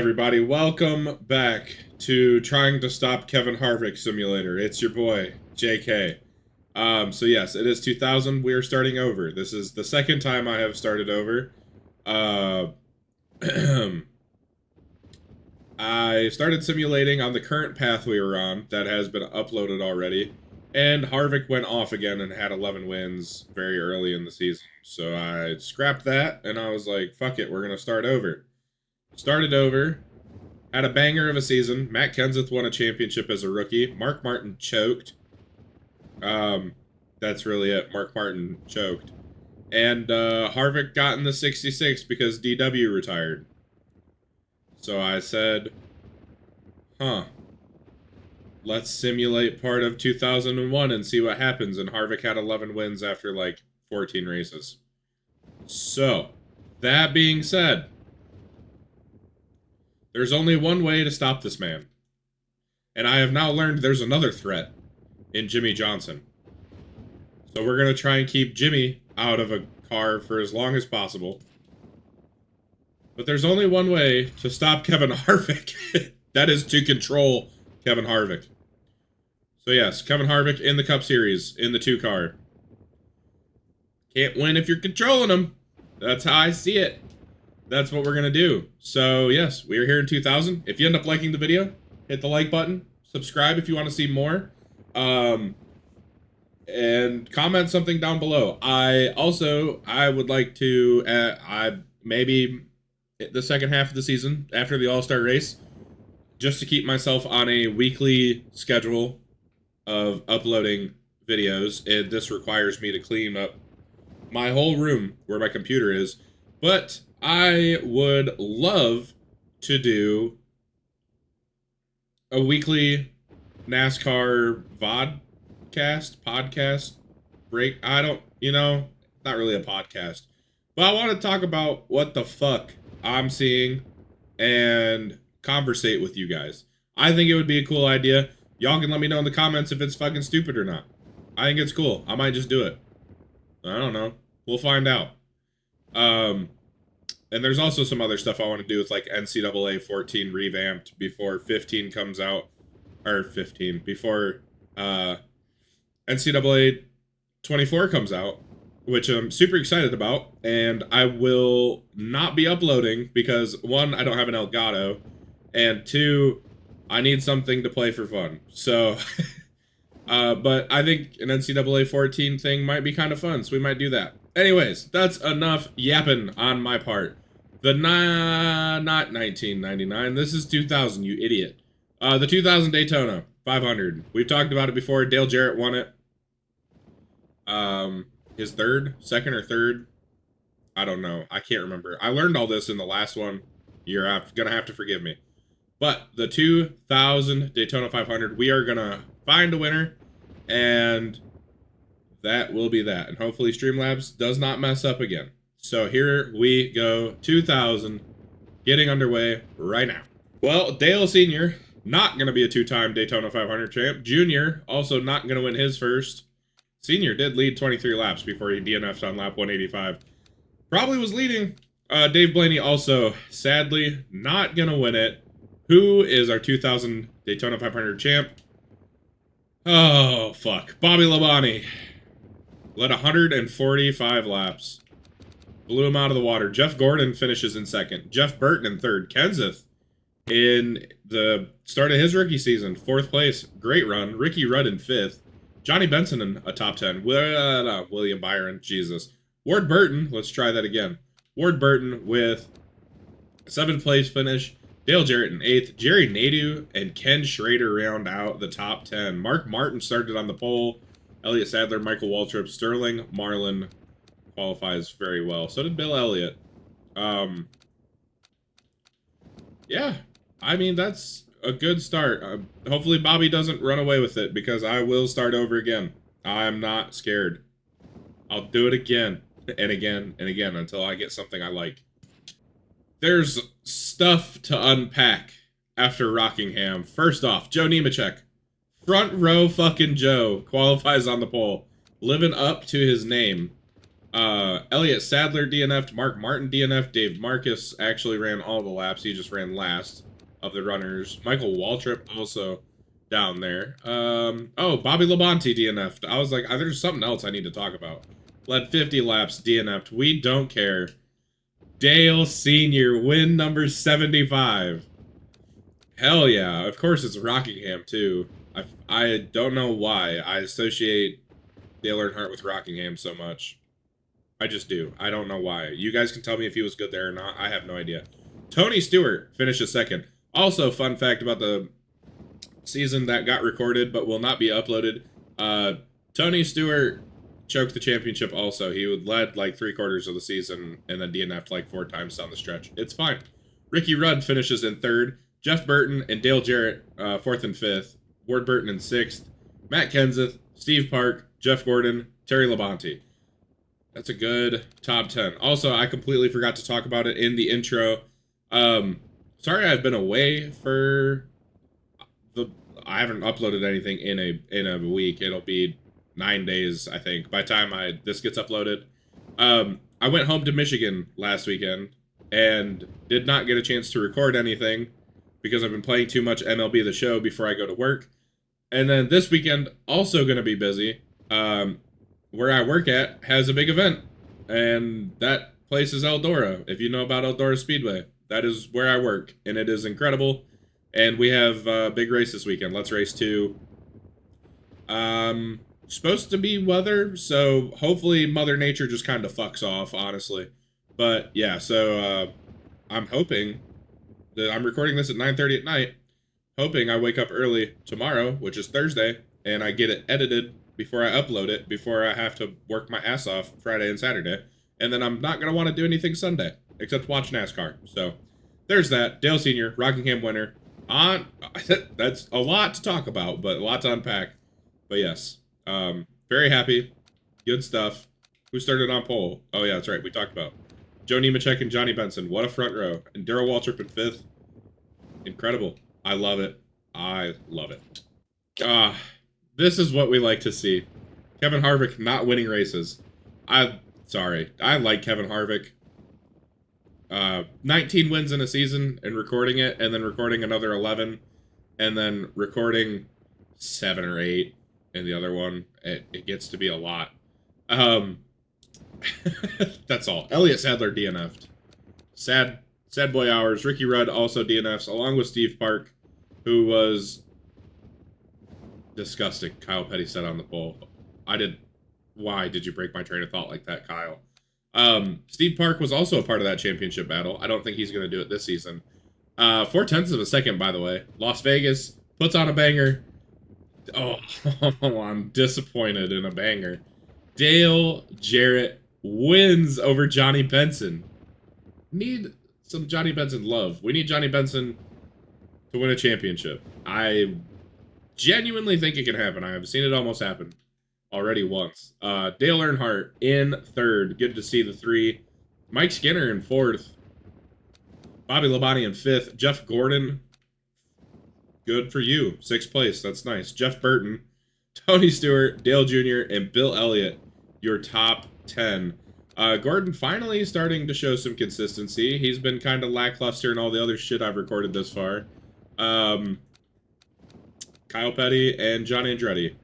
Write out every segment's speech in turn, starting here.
everybody? Welcome back to Trying to Stop Kevin Harvick Simulator. It's your boy, JK. So yes, it is 2000. We are starting over. This is the second time I have started over. I started simulating on the current path we were on that has been uploaded already. And Harvick went off again and had 11 wins very early in the season. So I scrapped that and I was like, fuck it, we're going to start over. Started over, had a banger of a season. Matt Kenseth won a championship as a rookie. Mark Martin choked. That's really it. Mark Martin choked. And Harvick got in the 66 because DW retired. So I said, let's simulate part of 2001 and see what happens. And Harvick had 11 wins after like 14 races. So, that being said, there's only one way to stop this man. And I have now learned there's another threat in Jimmy Johnson. So we're going to try and keep Jimmy out of a car for as long as possible. But there's only one way to stop Kevin Harvick. That is to control Kevin Harvick. So yes, Kevin Harvick in the Cup Series, in the 2-car. Can't win if you're controlling him. That's how I see it. That's what we're going to do. So, yes, we are here in 2000. If you end up liking the video, hit the like button. Subscribe if you want to see more. And comment something down below. I would like to, maybe the second half of the season, after the All-Star race, just to keep myself on a weekly schedule of uploading videos. This requires me to clean up my whole room where my computer is. But I would love to do a weekly NASCAR podcast break. Not really a podcast. But I want to talk about what the fuck I'm seeing and conversate with you guys. I think it would be a cool idea. Y'all can let me know in the comments if it's fucking stupid or not. I think it's cool. I might just do it. I don't know. We'll find out. And there's also some other stuff I want to do with like NCAA 14 revamped before 15 comes out. Or 15. Before NCAA 24 comes out. Which I'm super excited about. And I will not be uploading because 1, I don't have an Elgato. And 2, I need something to play for fun. So, but I think an NCAA 14 thing might be kind of fun. So we might do that. Anyways, that's enough yapping on my part. Not 1999. This is 2000, you idiot. The 2000 Daytona 500. We've talked about it before. Dale Jarrett won it. His second or third. I don't know. I can't remember. I learned all this in the last one. You're gonna have to forgive me. But the 2000 Daytona 500, we are gonna find a winner, and that will be that. And hopefully Streamlabs does not mess up again. So here we go, 2000, getting underway right now. Well, Dale Sr., not going to be a 2-time Daytona 500 champ. Junior, also not going to win his first. Senior did lead 23 laps before he DNF'd on lap 185. Probably was leading. Dave Blaney also, sadly, not going to win it. Who is our 2000 Daytona 500 champ? Oh, fuck. Bobby Labonte. Led 145 laps. Blew him out of the water. Jeff Gordon finishes in second. Jeff Burton in third. Kenseth in the start of his rookie season, 4th place. Great run. Ricky Rudd in 5th. Johnny Benson in a top 10. William Byron. Jesus. Ward Burton. Let's try that again. Ward Burton with 7th place finish. Dale Jarrett in 8th. Jerry Nadeau and Ken Schrader round out the top 10. Mark Martin started on the pole. Elliott Sadler, Michael Waltrip, Sterling Marlin qualifies very well. So did Bill Elliott. Yeah, I mean, that's a good start. Hopefully Bobby doesn't run away with it because I will start over again. I'm not scared. I'll do it again and again and again until I get something I like. There's stuff to unpack after Rockingham. First off, Joe Nemechek. Front row fucking Joe qualifies on the pole. Living up to his name. Elliott Sadler DNF'd, Mark Martin DNF'd, Dave Marcus actually ran all the laps. He just ran last of the runners. Michael Waltrip also down there. Oh, Bobby Labonte DNF'd. I was like, there's something else I need to talk about. Led 50 laps, DNF'd. We don't care. Dale Sr., win number 75. Hell yeah. Of course it's Rockingham, too. I don't know why I associate Dale Earnhardt with Rockingham so much. I just do. I don't know why. You guys can tell me if he was good there or not. I have no idea. Tony Stewart finishes second. Also, fun fact about the season that got recorded but will not be uploaded. Tony Stewart choked the championship also. He led like 3/4 of the season and then DNF'd like 4 times down the stretch. It's fine. Ricky Rudd finishes in 3rd. Jeff Burton and Dale Jarrett 4th and 5th. Ward Burton in 6th. Matt Kenseth, Steve Park, Jeff Gordon, Terry Labonte. That's a good top 10. Also, I completely forgot to talk about it in the intro. Sorry I've been away for I haven't uploaded anything in a week. It'll be 9 days, I think, by the time this gets uploaded. I went home to Michigan last weekend and did not get a chance to record anything because I've been playing too much MLB The Show before I go to work. And then this weekend, also going to be busy. Where I work at has a big event, and that place is Eldora. If you know about Eldora Speedway, that is where I work, and it is incredible. And we have a big race this weekend. Let's Race 2. Supposed to be weather, so hopefully Mother Nature just kind of fucks off, honestly. But yeah, so I'm hoping that I'm recording this at 9:30 at night, hoping I wake up early tomorrow, which is Thursday, and I get it edited before I upload it, before I have to work my ass off Friday and Saturday. And then I'm not going to want to do anything Sunday, except watch NASCAR. So, there's that. Dale Sr., Rockingham winner. That's a lot to talk about, but a lot to unpack. But yes, very happy. Good stuff. Who started on pole? Oh yeah, that's right, we talked about Joe Nemechek and Johnny Benson. What a front row. And Darrell Waltrip in 5th. Incredible. I love it. I love it. This is what we like to see. Kevin Harvick not winning races. Sorry. I like Kevin Harvick. 19 wins in a season and recording it, and then recording another 11, and then recording 7 or 8 in the other one. It gets to be a lot. That's all. Elliott Sadler DNF'd. Sad boy hours. Ricky Rudd also DNFs, along with Steve Park, who was disgusting. Kyle Petty said on the pole. Why did you break my train of thought like that, Kyle? Steve Park was also a part of that championship battle. I don't think he's going to do it this season. 4/10 of a second, by the way. Las Vegas puts on a banger. Oh, I'm disappointed in a banger. Dale Jarrett wins over Johnny Benson. Need some Johnny Benson love. We need Johnny Benson to win a championship. I genuinely think it can happen. I have seen it almost happen already once. Dale Earnhardt in 3rd. Good to see the 3. Mike Skinner in 4th. Bobby Labonte in 5th. Jeff Gordon, good for you. 6th place. That's nice. Jeff Burton, Tony Stewart, Dale Jr., and Bill Elliott, your top 10. Gordon finally starting to show some consistency. He's been kind of lackluster in all the other shit I've recorded this far. Kyle Petty and John Andretti.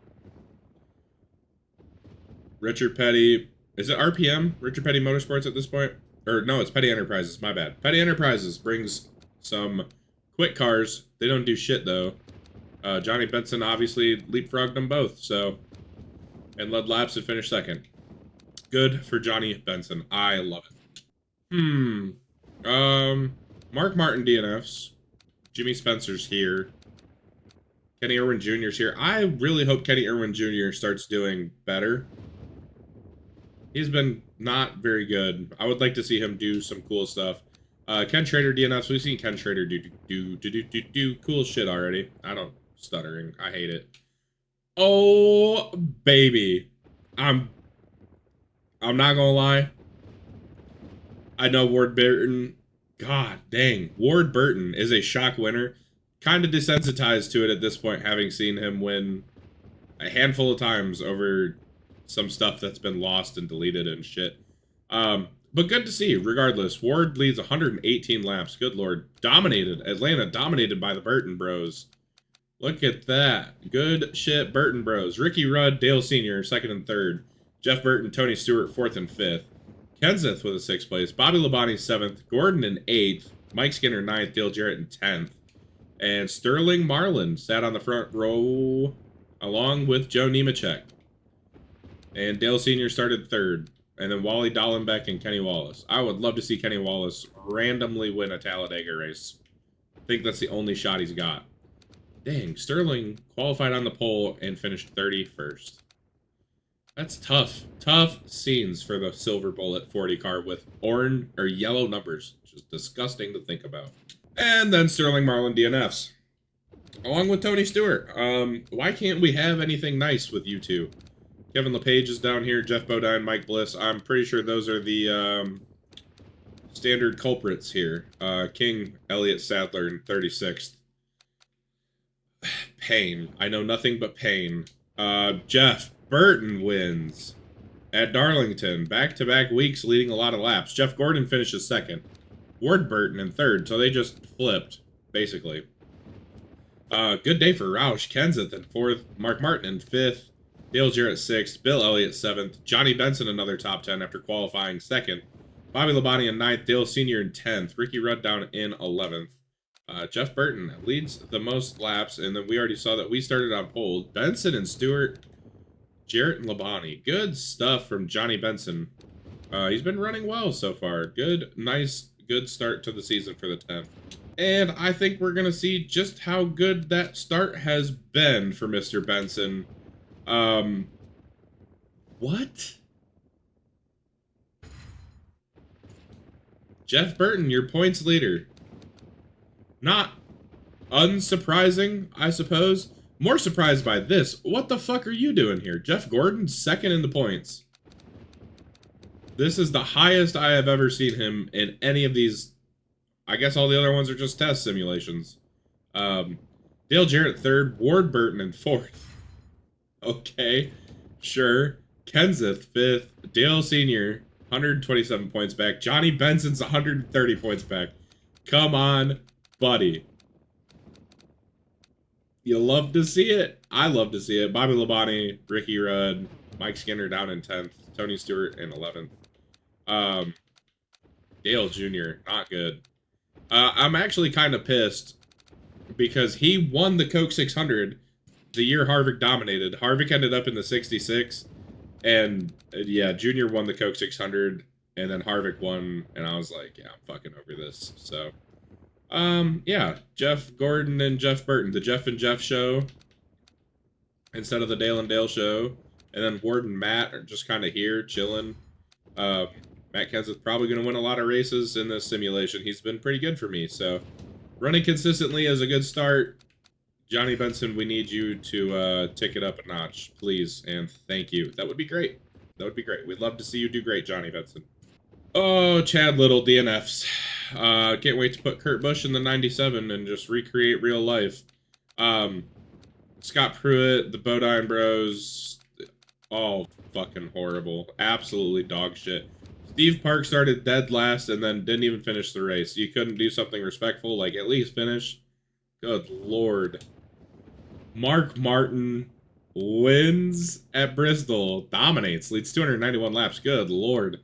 Richard Petty. Is it RPM? Richard Petty Motorsports at this point? Or no, it's Petty Enterprises. My bad. Petty Enterprises brings some quick cars. They don't do shit, though. Johnny Benson obviously leapfrogged them both, so. And led laps and finished 2nd. Good for Johnny Benson. I love it. Mark Martin DNFs. Jimmy Spencer's here. Kenny Irwin Jr.'s here. I really hope Kenny Irwin Jr. starts doing better. He's been not very good. I would like to see him do some cool stuff. Ken Schrader DNFs. We've seen Ken Schrader do cool shit already. I don't stuttering. I hate it. Oh baby, I'm not gonna lie. I know Ward Burton. God dang, Ward Burton is a shock winner. Kind of desensitized to it at this point, having seen him win a handful of times over some stuff that's been lost and deleted and shit. But good to see, regardless. Ward leads 118 laps. Good lord. Dominated. Atlanta dominated by the Burton Bros. Look at that. Good shit, Burton Bros. Ricky Rudd, Dale Sr., second and third. Jeff Burton, Tony Stewart, fourth and fifth. Kenseth with a sixth place. Bobby Labonte, seventh. Gordon in eighth. Mike Skinner, ninth. Dale Jarrett in 10th. And Sterling Marlin sat on the front row along with Joe Nemechek. And Dale Sr. started third. And then Wally Dallenbeck and Kenny Wallace. I would love to see Kenny Wallace randomly win a Talladega race. I think that's the only shot he's got. Dang, Sterling qualified on the pole and finished 31st. That's tough. Tough scenes for the Silver Bullet 40 car with orange or yellow numbers. Just disgusting to think about. And then Sterling Marlin DNFs. Along with Tony Stewart. Why can't we have anything nice with you two? Kevin LePage is down here. Jeff Bodine, Mike Bliss. I'm pretty sure those are the standard culprits here. King, Elliott Sadler in 36th. Pain. I know nothing but pain. Jeff Burton wins at Darlington. Back-to-back weeks leading a lot of laps. Jeff Gordon finishes second. Ward Burton in third. So they just flipped, basically. Good day for Roush. Kenseth in fourth. Mark Martin in fifth. Dale Jarrett sixth. Bill Elliott seventh. Johnny Benson another top 10 after qualifying second. Bobby Labonte in ninth. Dale Sr. in 10th. Ricky Rudd down in 11th. Jeff Burton leads the most laps, and then we already saw that we started on pole. Benson and Stewart, Jarrett and Labonte. Good stuff from Johnny Benson. He's been running well so far. Good, nice, good start to the season for the 10th. And I think we're going to see just how good that start has been for Mr. Benson. What? Jeff Burton, your points leader. Not unsurprising, I suppose. More surprised by this. What the fuck are you doing here? Jeff Gordon, second in the points. This is the highest I have ever seen him in any of these. I guess all the other ones are just test simulations. Dale Jarrett, third. Ward Burton in fourth. Okay, sure. Kenseth, fifth. Dale Sr., 127 points back. Johnny Benson's 130 points back. Come on, buddy. You love to see it. I love to see it. Bobby Labonte, Ricky Rudd, Mike Skinner down in 10th. Tony Stewart in 11th. Dale Jr., not good. I'm actually kind of pissed because he won the Coke 600 the year Harvick dominated. Harvick ended up in the 66, and yeah, Junior won the Coke 600, and then Harvick won, and I was like, yeah, I'm fucking over this. So, yeah, Jeff Gordon and Jeff Burton, the Jeff and Jeff show instead of the Dale and Dale show, and then Ward and Matt are just kind of here chilling. Matt Kenseth probably going to win a lot of races in this simulation. He's been pretty good for me, so running consistently is a good start. Johnny Benson, we need you to tick it up a notch, please, and thank you. That would be great. That would be great. We'd love to see you do great, Johnny Benson. Oh, Chad Little, DNFs. Can't wait to put Kurt Busch in the 97 and just recreate real life. Scott Pruitt, the Bodine Bros, all fucking horrible. Absolutely dog shit. Steve Park started dead last and then didn't even finish the race. You couldn't do something respectful, like at least finish? Good lord. Mark Martin wins at Bristol. Dominates. Leads 291 laps. Good lord.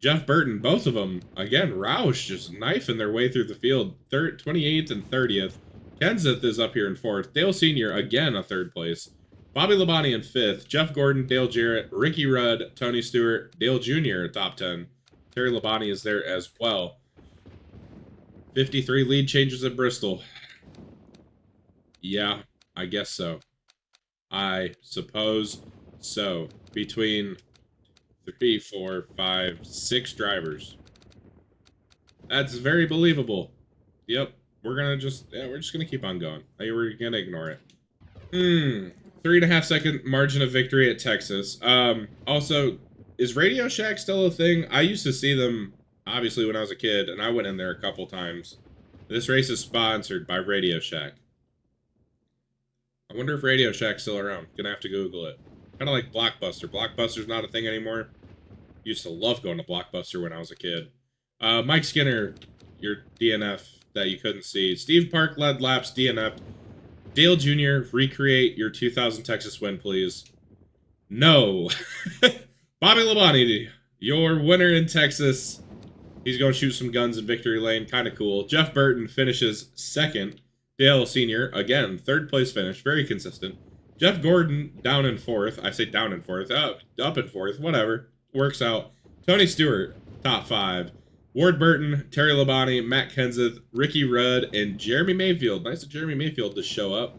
Jeff Burton, both of them. Again, Roush just knifing their way through the field. 28th and 30th. Kenseth is up here in 4th. Dale Sr., again, a 3rd place. Bobby Labonte in 5th. Jeff Gordon, Dale Jarrett, Ricky Rudd, Tony Stewart, Dale Jr., top 10. Terry Labonte is there as well. 53 lead changes at Bristol. Yeah, I guess so. I suppose so. Between 3, 4, 5, 6 drivers. That's very believable. Yep. We're just gonna keep on going. We're gonna ignore it. 3.5 second margin of victory at Texas. Also, is Radio Shack still a thing? I used to see them, obviously, when I was a kid, and I went in there a couple times. This race is sponsored by Radio Shack. I wonder if Radio Shack's still around. Gonna have to Google it. Kind of like Blockbuster. Blockbuster's not a thing anymore. Used to love going to Blockbuster when I was a kid. Mike Skinner, your DNF that you couldn't see. Steve Park led laps, DNF. Dale Jr., recreate your 2000 Texas win, please. No. Bobby Labonte, your winner in Texas. He's going to shoot some guns in victory lane. Kind of cool. Jeff Burton finishes second. Dale Sr., again, third place finish. Very consistent. Jeff Gordon down in fourth. I say down in fourth. Up in fourth. Whatever. Works out. Tony Stewart, top 5. Ward Burton, Terry Labonte, Matt Kenseth, Ricky Rudd, and Jeremy Mayfield. Nice of Jeremy Mayfield to show up.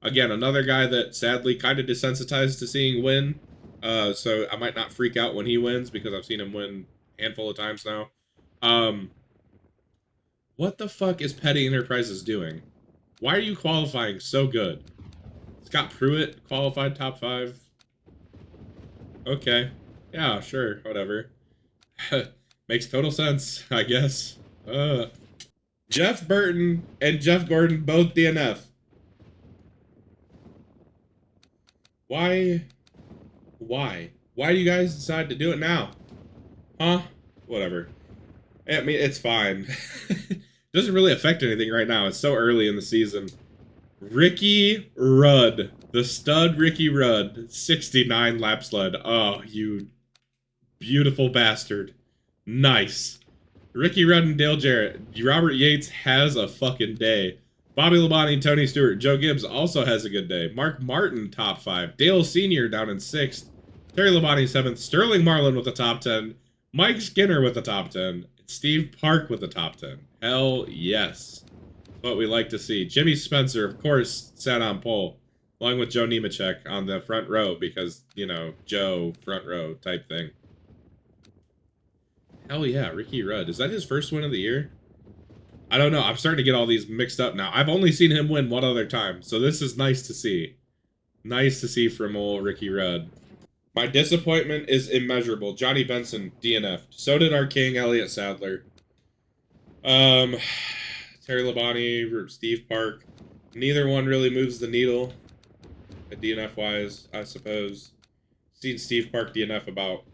Again, another guy that sadly kind of desensitized to seeing win. So I might not freak out when he wins because I've seen him win a handful of times now. What the fuck is Petty Enterprises doing? Why are you qualifying so good? Scott Pruitt qualified top 5. Okay. Yeah, sure. Whatever. Makes total sense, I guess. Jeff Burton and Jeff Gordon both DNF. Why? Why do you guys decide to do it now? Huh? Whatever. I mean, it's fine. Doesn't really affect anything right now. It's so early in the season. Ricky Rudd. The stud Ricky Rudd. 69 lap sled. Oh, you beautiful bastard. Nice. Ricky Rudd and Dale Jarrett. Robert Yates has a fucking day. Bobby Labonte and Tony Stewart. Joe Gibbs also has a good day. Mark Martin, top 5. Dale Sr. down in 6th. Terry Labonte, 7th. Sterling Marlin with the top 10. Mike Skinner with the top 10. Steve Park with the top 10. Hell yes. What we like to see. Jimmy Spencer, of course, sat on pole. Along with Joe Nemechek on the front row because, you know, Joe front row type thing. Hell yeah, Ricky Rudd. Is that his first win of the year? I don't know. I'm starting to get all these mixed up now. I've only seen him win one other time, so this is nice to see. Nice to see from old Ricky Rudd. My disappointment is immeasurable. Johnny Benson, DNF'd. So did our king, Elliott Sadler. Terry Labonte, Steve Park. Neither one really moves the needle. DNF-wise, I suppose. Seen Steve Park DNF about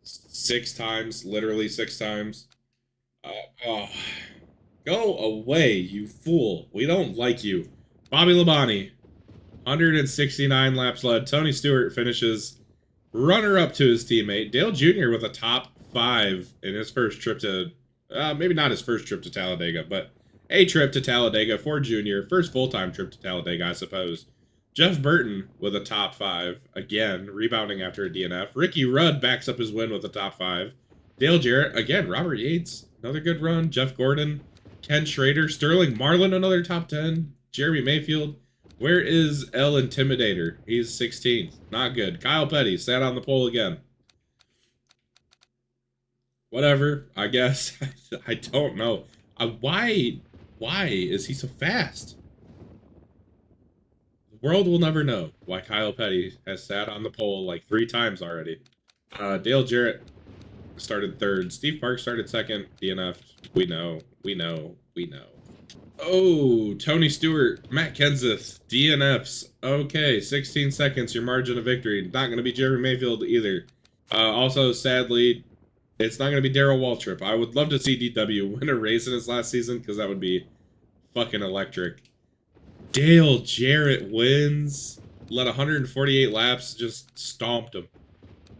6 times. Literally 6 times. Oh. Go away, you fool. We don't like you. Bobby Labonte. 169 laps led. Tony Stewart finishes runner-up to his teammate. Dale Jr. with a top 5 in his first trip to... maybe not his first trip to Talladega, but a trip to Talladega for Jr. First full-time trip to Talladega, I suppose. Jeff Burton with a top 5. Again, rebounding after a DNF. Ricky Rudd backs up his win with a top 5. Dale Jarrett, again, Robert Yates, another good run. Jeff Gordon, Ken Schrader, Sterling Marlin, another top 10. Jeremy Mayfield. Where is El Intimidator? He's 16th. Not good. Kyle Petty sat on the pole again. Whatever, I guess. I don't know. Why is he so fast? The world will never know why Kyle Petty has sat on the pole like 3 times already. Dale Jarrett started 3rd. Steve Park started 2nd. DNF'd. We know. Oh, Tony Stewart, Matt Kenseth, DNFs. Okay, 16 seconds, your margin of victory. Not going to be Jeremy Mayfield either. Also, sadly, it's not going to be Darrell Waltrip. I would love to see DW win a race in his last season because that would be fucking electric. Dale Jarrett wins. Led 148 laps, just stomped him.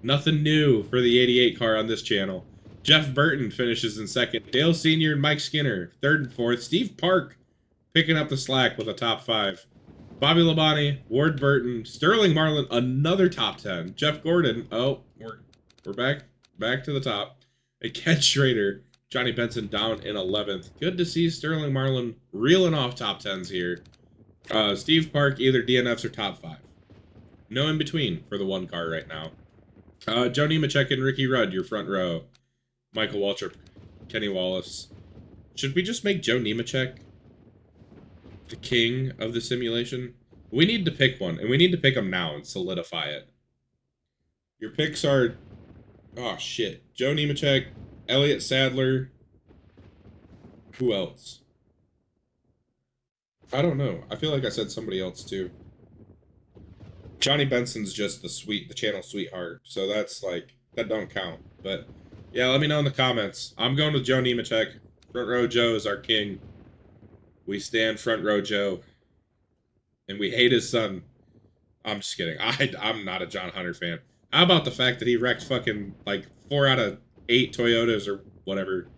Nothing new for the 88 car on this channel. Jeff Burton finishes in 2nd. Dale Sr. and Mike Skinner, 3rd and 4th. Steve Park picking up the slack with a top 5. Bobby Labonte, Ward Burton, Sterling Marlin, another top 10. Jeff Gordon, oh, we're back to the top. And Ken Schrader, Johnny Benson down in 11th. Good to see Sterling Marlin reeling off top 10s here. Steve Park, either DNFs or top 5. No in between for the 1 car right now. Joe Nemechek and Ricky Rudd, your front row. Michael Waltrip, Kenny Wallace. Should we just make Joe Nemechek the king of the simulation? We need to pick one, and we need to pick him now and solidify it. Your picks are... Oh, shit. Joe Nemechek, Elliott Sadler. Who else? I don't know. I feel like I said somebody else, too. Johnny Benson's just the channel sweetheart, so that's like, that don't count. But yeah, let me know in the comments. I'm going with Joe Nemechek. Front row Joe is our king. We stand front row Joe, and we hate his son. I'm just kidding. I'm not a John Hunter fan. How about the fact that he wrecked fucking like 4 out of 8 Toyotas or whatever,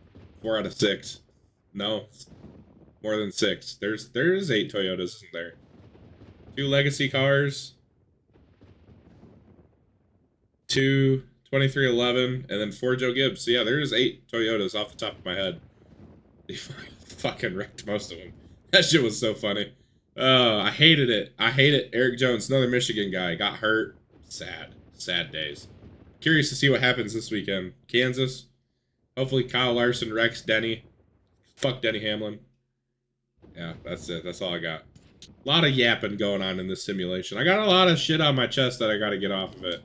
4 out of 6? No, more than 6. There's 8 Toyotas, isn't there? 2 legacy cars, 2 2311, and then 4 Joe Gibbs. So yeah, there's 8 Toyotas off the top of my head. He fucking wrecked most of them. That shit was so funny. I hated it. I hate it. Eric Jones, another Michigan guy, got hurt. Sad days. Curious to see what happens this weekend. Kansas. Hopefully Kyle Larson wrecks Denny. Fuck Denny Hamlin. Yeah, that's it. That's all I got. A lot of yapping going on in this simulation. I got a lot of shit on my chest that I got to get off of it.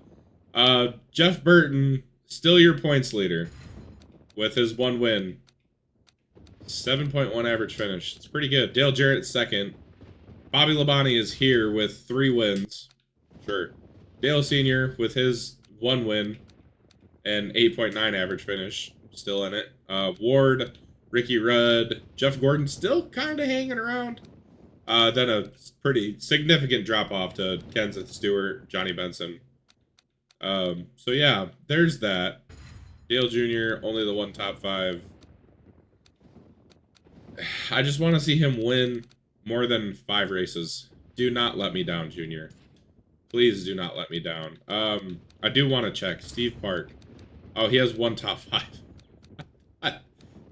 Jeff Burton, still your points leader with his 1 win. 7.1 average finish. It's pretty good. Dale Jarrett second. Bobby Labonte is here with 3 wins. Sure. Dale Sr. with his 1 win and 8.9 average finish. Still in it. Ward, Ricky Rudd, Jeff Gordon still kind of hanging around. Then a pretty significant drop-off to Kenseth Stewart, Johnny Benson. So yeah, there's that. Dale Jr., only the 1 top 5. I just want to see him win more than 5 races. Do not let me down, Junior. Please do not let me down. I do want to check. Steve Park. Oh, he has 1 top 5. I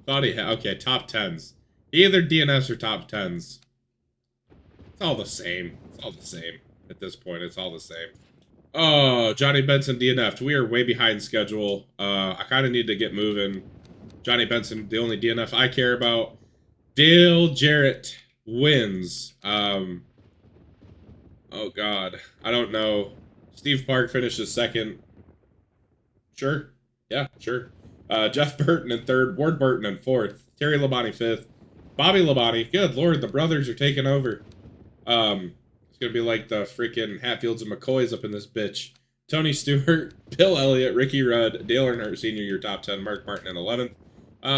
thought he had... Okay, top 10s. Either DNS or top 10s. It's all the same. It's all the same. At this point, it's all the same. Oh, Johnny Benson DNF'd. We are way behind schedule. I kind of need to get moving. Johnny Benson, the only DNF I care about. Dale Jarrett wins. Oh, God. I don't know. Steve Park finishes second. Sure. Yeah, sure. Jeff Burton in third. Ward Burton in fourth. Terry Labonte fifth. Bobby Labonte. Good Lord, the brothers are taking over. It's going to be like the freaking Hatfields and McCoys up in this bitch. Tony Stewart, Bill Elliott, Ricky Rudd, Dale Earnhardt Sr., your top 10. Mark Martin in 11th.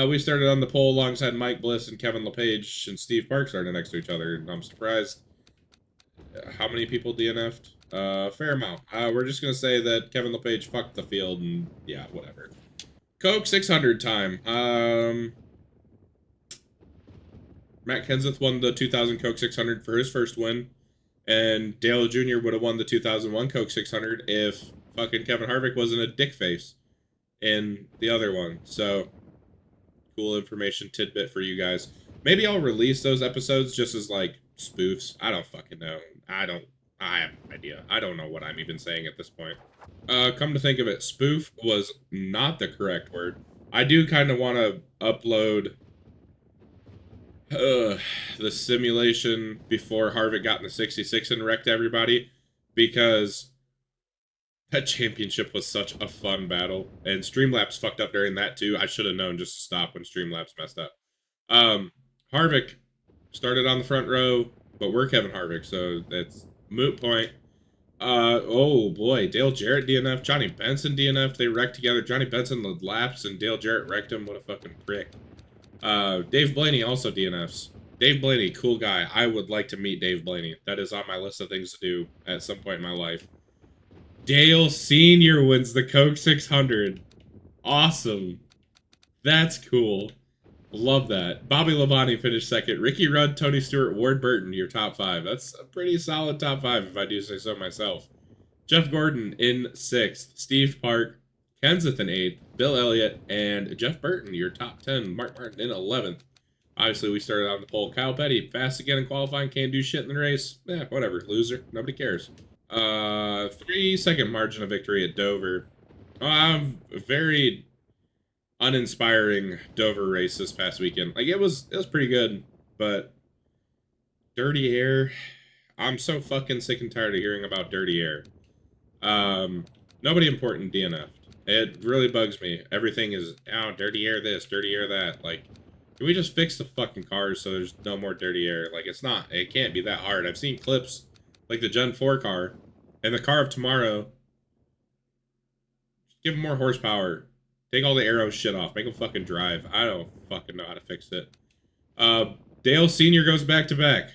We started on the pole alongside Mike Bliss and Kevin LePage, and Steve Park started next to each other, and I'm surprised. How many people DNF'd? Fair amount. We're just going to say that Kevin LePage fucked the field, and yeah, whatever. Coke 600 time. Matt Kenseth won the 2000 Coke 600 for his first win, and Dale Jr. would have won the 2001 Coke 600 if fucking Kevin Harvick wasn't a dick face in the other one. So, cool information tidbit for you guys. Maybe I'll release those episodes just as, like, spoofs. I don't fucking know. I have no idea. I don't know what I'm even saying at this point. Come to think of it, spoof was not the correct word. I do kind of want to upload the simulation before Harvick got in the 66 and wrecked everybody, because that championship was such a fun battle, and Streamlabs fucked up during that too. I should have known just to stop when Streamlabs messed up. Harvick started on the front row, but we're Kevin Harvick, so that's moot point. Oh boy, Dale Jarrett DNF, Johnny Benson DNF. They wrecked together. Johnny Benson led laps and Dale Jarrett wrecked him. What a fucking prick. Dave Blaney also DNFs. Dave Blaney, cool guy. I would like to meet Dave Blaney. That is on my list of things to do at some point in my life. Dale Sr. wins the Coke 600. Awesome. That's cool. Love that. Bobby Labonte finished second. Ricky Rudd, Tony Stewart, Ward Burton, your top 5. That's a pretty solid top 5 if I do say so myself. Jeff Gordon in 6th. Steve Park, Kenseth in 8th. Bill Elliott, and Jeff Burton, your top 10. Mark Martin in 11th. Obviously, we started on the pole. Kyle Petty, fast again in qualifying, can't do shit in the race. Whatever, loser. Nobody cares. 3-second margin of victory at Dover. Very uninspiring Dover race this past weekend. Like, it was pretty good, but dirty air. I'm so fucking sick and tired of hearing about dirty air. Nobody important DNF'd. It really bugs me. Everything is, oh, dirty air this, dirty air that. Like, can we just fix the fucking cars so there's no more dirty air? Like, it can't be that hard. I've seen clips, like the Gen 4 car, And the car of tomorrow, give him more horsepower. Take all the arrow shit off. Make him fucking drive. I don't fucking know how to fix it. Dale Sr. goes back to back.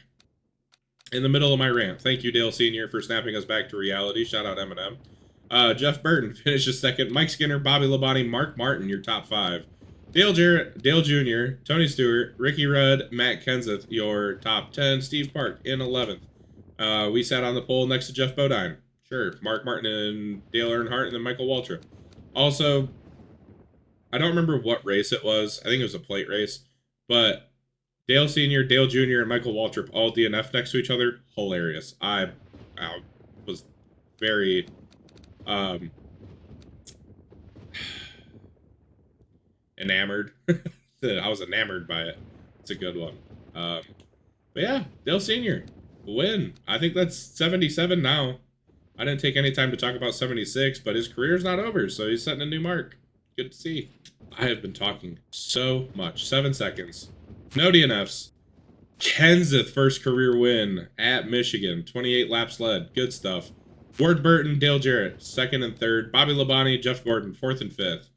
In the middle of my rant. Thank you, Dale Sr., for snapping us back to reality. Shout out Eminem. Jeff Burton finishes second. Mike Skinner, Bobby Labonte, Mark Martin, your top 5. Dale Jr., Tony Stewart, Ricky Rudd, Matt Kenseth, your top 10. Steve Park in 11th. We sat on the pole next to Jeff Bodine. Sure. Mark Martin and Dale Earnhardt, and then Michael Waltrip. Also, I don't remember what race it was. I think it was a plate race. But Dale Sr., Dale Jr., and Michael Waltrip all DNF next to each other. Hilarious. I was very enamored. I was enamored by it. It's a good one. But yeah, Dale Sr. win. I think that's 77 now. I didn't take any time to talk about 76, but his career's not over, so he's setting a new mark. Good to see. I have been talking so much. 7 seconds. No DNFs. Kenseth first career win at Michigan. 28 lap sled. Good stuff. Ward Burton, Dale Jarrett, 2nd and 3rd. Bobby Labonte, Jeff Gordon, 4th and 5th.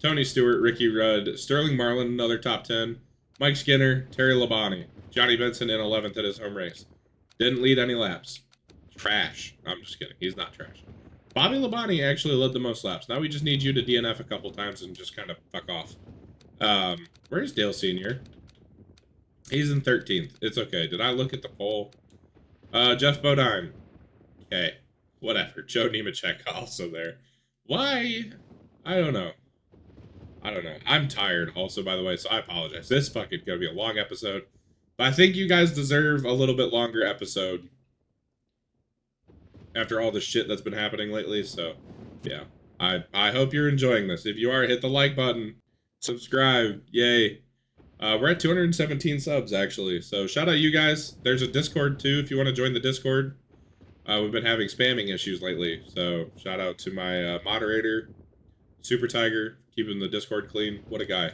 Tony Stewart, Ricky Rudd, Sterling Marlin, another top 10. Mike Skinner, Terry Labonte. Johnny Benson in 11th at his home race. Didn't lead any laps. Trash. I'm just kidding. He's not trash. Bobby Labonte actually led the most laps. Now we just need you to DNF a couple times and just kind of fuck off. Where's Dale Sr.? He's in 13th. It's okay. Did I look at the poll? Jeff Bodine. Okay. Whatever. Joe Nemechek also there. Why? I don't know. I'm tired also, by the way, so I apologize. This fucking gonna be a long episode. But I think you guys deserve a little bit longer episode after all the shit that's been happening lately, so yeah. I hope you're enjoying this. If you are, hit the like button. Subscribe. Yay. We're at 217 subs, actually. So shout out you guys. There's a Discord, too, if you want to join the Discord. We've been having spamming issues lately. So shout out to my moderator, Super Tiger, keeping the Discord clean. What a guy.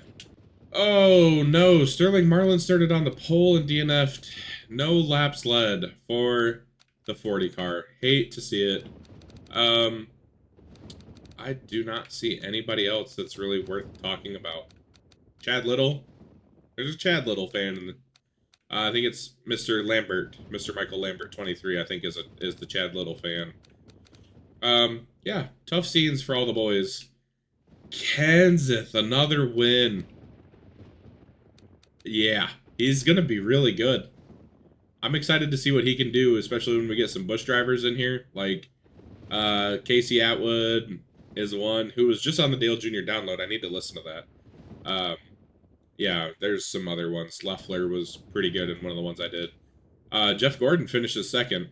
Oh, no. Sterling Marlin started on the pole and DNF'd. No laps led for the 40 car. Hate to see it. I do not see anybody else that's really worth talking about. Chad Little. There's a Chad Little fan. In the, I think it's Mr. Lambert. Mr. Michael Lambert, 23, I think is the Chad Little fan. Yeah, tough scenes for all the boys. Kenseth, another win. Yeah, he's going to be really good. I'm excited to see what he can do, especially when we get some Busch drivers in here. Like, Casey Atwood is one who was just on the Dale Jr. download. I need to listen to that. Yeah, there's some other ones. Loeffler was pretty good in one of the ones I did. Jeff Gordon finishes 2nd.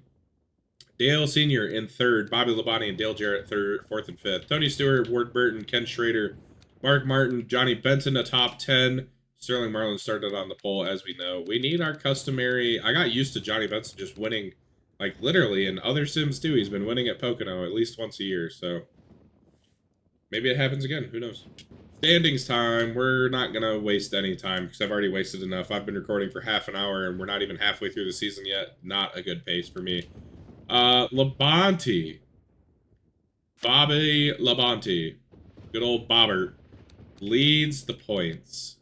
Dale Sr. in 3rd. Bobby Labonte and Dale Jarrett 3rd, 4th, and 5th. Tony Stewart, Ward Burton, Ken Schrader, Mark Martin, Johnny Benson, a top 10. Sterling Marlin started on the pole, as we know. We need our customary... I got used to Johnny Benson just winning, like, literally, in other sims, too. He's been winning at Pocono at least once a year, so... maybe it happens again. Who knows? Standings time. We're not going to waste any time, because I've already wasted enough. I've been recording for half an hour, and we're not even halfway through the season yet. Not a good pace for me. Labonte. Bobby Labonte. Good old Bobbert. Leads the points.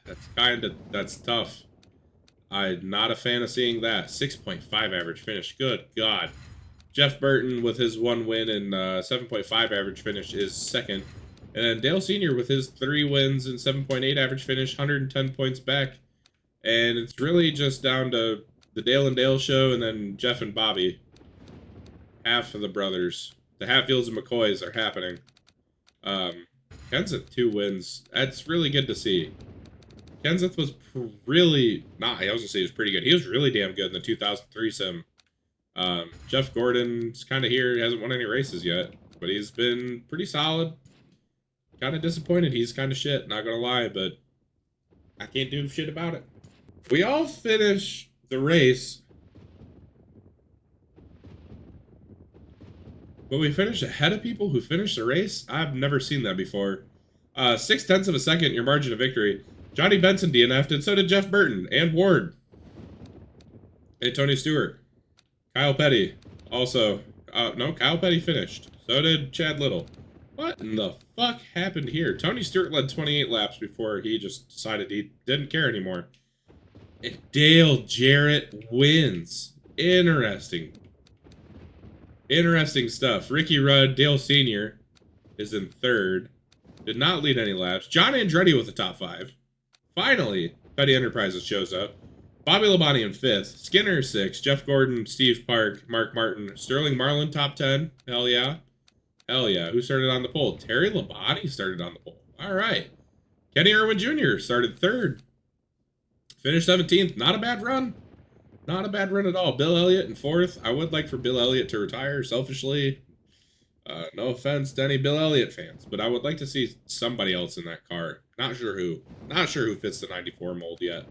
That's tough. I'm not a fan of seeing that. 6.5 average finish. Good God. Jeff Burton with his 1 win and 7.5 average finish is 2nd. And then Dale Sr. with his 3 wins and 7.8 average finish, 110 points back. And it's really just down to the Dale and Dale show and then Jeff and Bobby. Half of the brothers. The Hatfields and McCoys are happening. Kenseth 2 wins. That's really good to see. Kenseth was really... I was going to say he was pretty good. He was really damn good in the 2003 sim. Jeff Gordon's kind of here. He hasn't won any races yet. But he's been pretty solid. Kind of disappointed. He's kind of shit, not going to lie. But I can't do shit about it. We all finish the race. But we finish ahead of people who finished the race? I've never seen that before. 0.6 of a second, your margin of victory. Johnny Benson DNF'd, and so did Jeff Burton and Ward. And Tony Stewart. Kyle Petty also No, Kyle Petty finished. So did Chad Little. What in the fuck happened here? Tony Stewart led 28 laps before he just decided he didn't care anymore. And Dale Jarrett wins. Interesting. Interesting stuff. Ricky Rudd, Dale Sr. is in third. Did not lead any laps. John Andretti with the top 5. Finally, Petty Enterprises shows up. Bobby Labonte in 5th. Skinner 6th. Jeff Gordon, Steve Park, Mark Martin. Sterling Marlin top 10. Hell yeah. Hell yeah. Who started on the pole? Terry Labonte started on the pole. All right. Kenny Irwin Jr. started 3rd. Finished 17th. Not a bad run. Not a bad run at all. Bill Elliott in 4th. I would like for Bill Elliott to retire, selfishly. No offense to any Bill Elliott fans, but I would like to see somebody else in that car. Not sure who. Not sure who fits the 94 mold yet.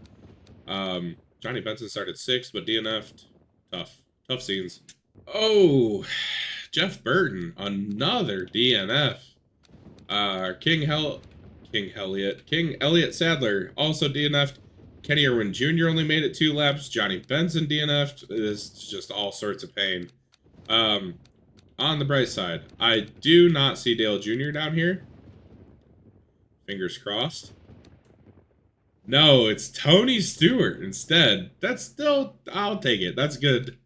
Johnny Benson started 6th, but DNF'd. Tough scenes. Oh, Jeff Burton, another DNF. King Elliott Sadler also DNF'd. Kenny Irwin Jr. only made it 2 laps. Johnny Benson DNF'd. This is just all sorts of pain. On the bright side, I do not see Dale Jr. down here. Fingers crossed. No, it's Tony Stewart instead. That's still, I'll take it. That's good.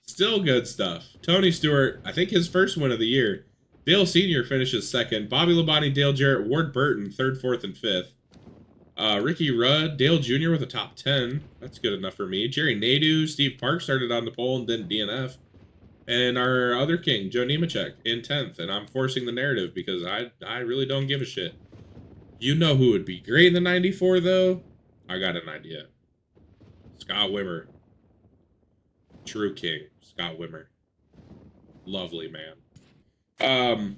Still good stuff. Tony Stewart, I think his first win of the year. Dale Sr. finishes 2nd. Bobby Labonte, Dale Jarrett, Ward Burton, 3rd, 4th, and 5th. Ricky Rudd, Dale Jr. with a top 10. That's good enough for me. Jerry Nadeau, Steve Park started on the pole and didn't DNF. And our other king, Joe Nemechek, in 10th. And I'm forcing the narrative because I really don't give a shit. You know who would be great in the 94, though? I got an idea. Scott Wimmer. True king. Scott Wimmer. Lovely man.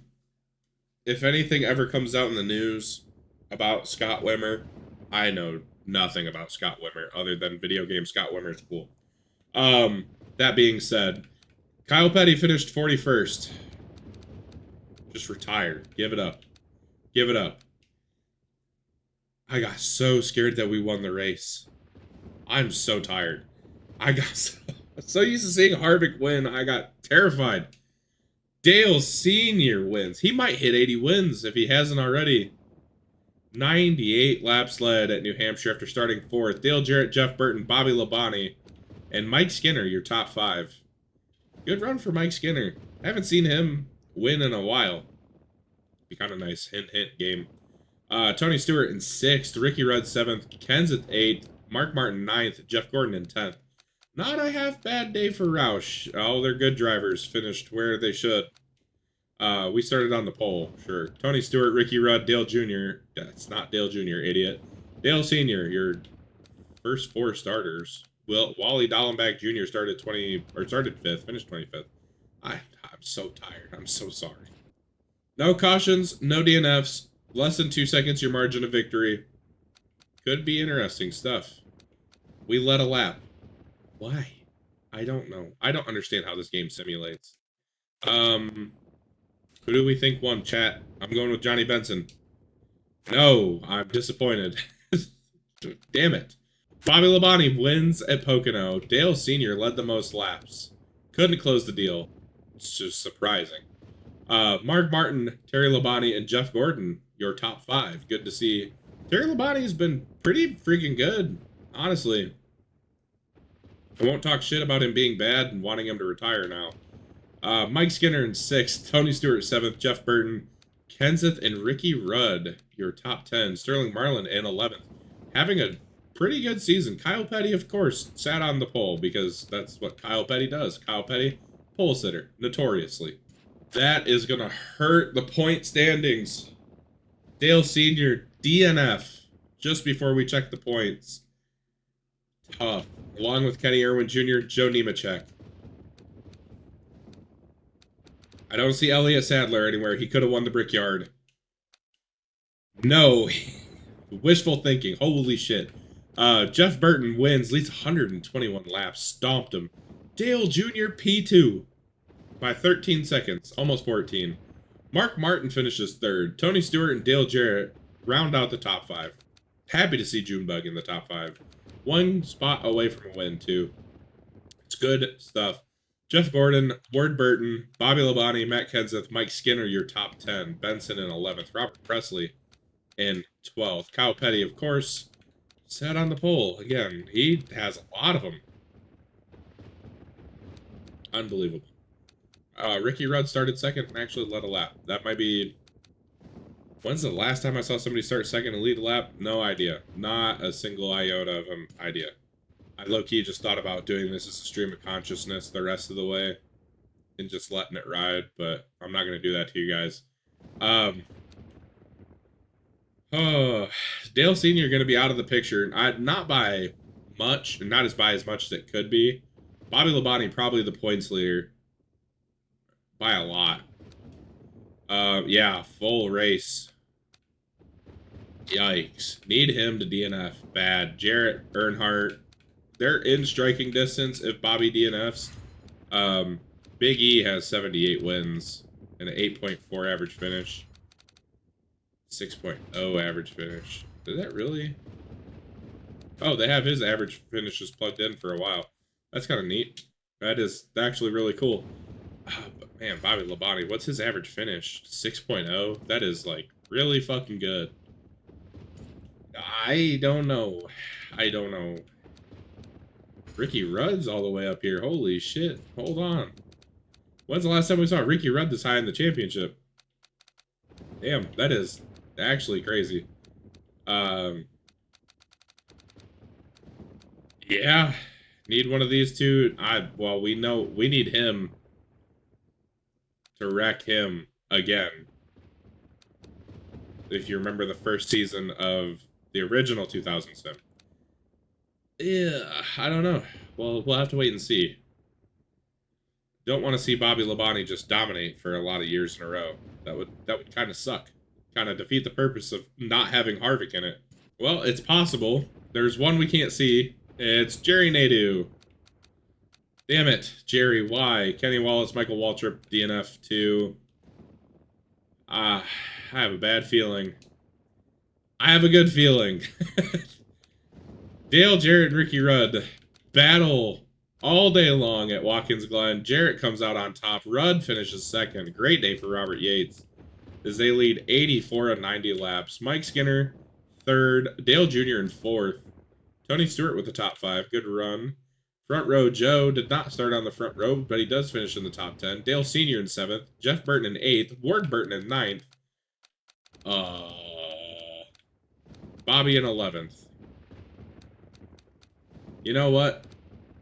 If anything ever comes out in the news about Scott Wimmer, I know nothing about Scott Wimmer other than video game Scott Wimmer's cool. That being said, Kyle Petty finished 41st. Just retired. Give it up. Give it up. I got so scared that we won the race. I'm so tired. I got so used to seeing Harvick win, I got terrified. Dale Sr. wins. He might hit 80 wins if he hasn't already. 98 laps led at New Hampshire after starting 4th. Dale Jarrett, Jeff Burton, Bobby Labonte, and Mike Skinner, your top 5. Good run for Mike Skinner. I haven't seen him win in a while. Be kind of nice. Hint, hint game. Tony Stewart in 6th. Ricky Rudd 7th. Ken's at 8th. Mark Martin 9th. Jeff Gordon in 10th. Not a half bad day for Roush. All their good drivers finished where they should. We started on the pole, sure. Tony Stewart, Ricky Rudd, Dale Jr. That's not Dale Jr., idiot. Dale Sr., your first 4 starters. Wally Dallenbach Jr. started 5th, finished 25th. I'm so tired. I'm so sorry. No cautions, no DNFs. Less than 2 seconds, your margin of victory. Could be interesting stuff. We led a lap. Why? I don't know. I don't understand how this game simulates. Who do we think won, chat? I'm going with Johnny Benson. No, I'm disappointed. Damn it. Bobby Labonte wins at Pocono. Dale Sr. led the most laps. Couldn't close the deal. It's just surprising. Mark Martin, Terry Labonte, and Jeff Gordon, your top 5. Good to see. Terry Labonte's been pretty freaking good, honestly. I won't talk shit about him being bad and wanting him to retire now. Mike Skinner in 6th, Tony Stewart 7th, Jeff Burton, Kenseth, and Ricky Rudd, your top 10. Sterling Marlin in 11th. Having a pretty good season. Kyle Petty, of course, sat on the pole because that's what Kyle Petty does. Kyle Petty, pole sitter, notoriously. That is going to hurt the point standings. Dale Sr. DNF just before we check the points. Tough. Along with Kenny Irwin Jr., Joe Nemechek. I don't see Elliott Sadler anywhere. He could have won the Brickyard. No. Wishful thinking. Holy shit. Jeff Burton wins, leads 121 laps. Stomped him. Dale Jr. P2 by 13 seconds. Almost 14. Mark Martin finishes 3rd. Tony Stewart and Dale Jarrett round out the top 5. Happy to see Junebug in the top 5. 1 spot away from a win, too. It's good stuff. Jeff Gordon, Ward Burton, Bobby Labonte, Matt Kenseth, Mike Skinner, your top 10. Benson in 11th. Robert Presley in 12th. Kyle Petty, of course, sat on the pole. Again, he has a lot of them. Unbelievable. Ricky Rudd started second and actually led a lap. That might be... When's the last time I saw somebody start second and lead a lap? No idea. Not a single iota of an idea. I low-key just thought about doing this as a stream of consciousness the rest of the way and just letting it ride, but I'm not going to do that to you guys. Dale Sr. going to be out of the picture. Not by much, and not by as much as it could be. Bobby Labonte probably the points leader by a lot. Yeah, full race. Yikes. Need him to DNF. Bad. Jarrett Earnhardt. They're in striking distance if Bobby DNFs. Big E has 78 wins and an 8.4 average finish. 6.0 average finish. Did that really? Oh, they have his average finishes plugged in for a while. That's kind of neat. That is actually really cool. But man, Bobby Labonte, what's his average finish? 6.0? That is, like, really fucking good. I don't know. Ricky Rudd's all the way up here. Holy shit. Hold on. When's the last time we saw Ricky Rudd this high in the championship? Damn, that is actually crazy. Yeah. Need one of these two. Well, we know we need him to wreck him again. If you remember the first season of the original 2000 sim. Yeah, I don't know. Well, we'll have to wait and see. Don't want to see Bobby Labonte just dominate for a lot of years in a row. That would kind of suck. Kind of defeat the purpose of not having Harvick in it. Well, it's possible. There's one we can't see. It's Jerry Nadeau. Damn it, Jerry. Why? Kenny Wallace, Michael Waltrip, DNF 2. I have a bad feeling. I have a good feeling. Dale Jarrett and Ricky Rudd battle all day long at Watkins Glen. Jarrett comes out on top. Rudd finishes second. Great day for Robert Yates as they lead 84 of 90 laps. Mike Skinner, third. Dale Jr. in fourth. Tony Stewart with the top 5. Good run. Front row Joe did not start on the front row, but he does finish in the top 10. Dale Sr. in 7th. Jeff Burton in 8th. Ward Burton in 9th. Bobby in 11th. You know what?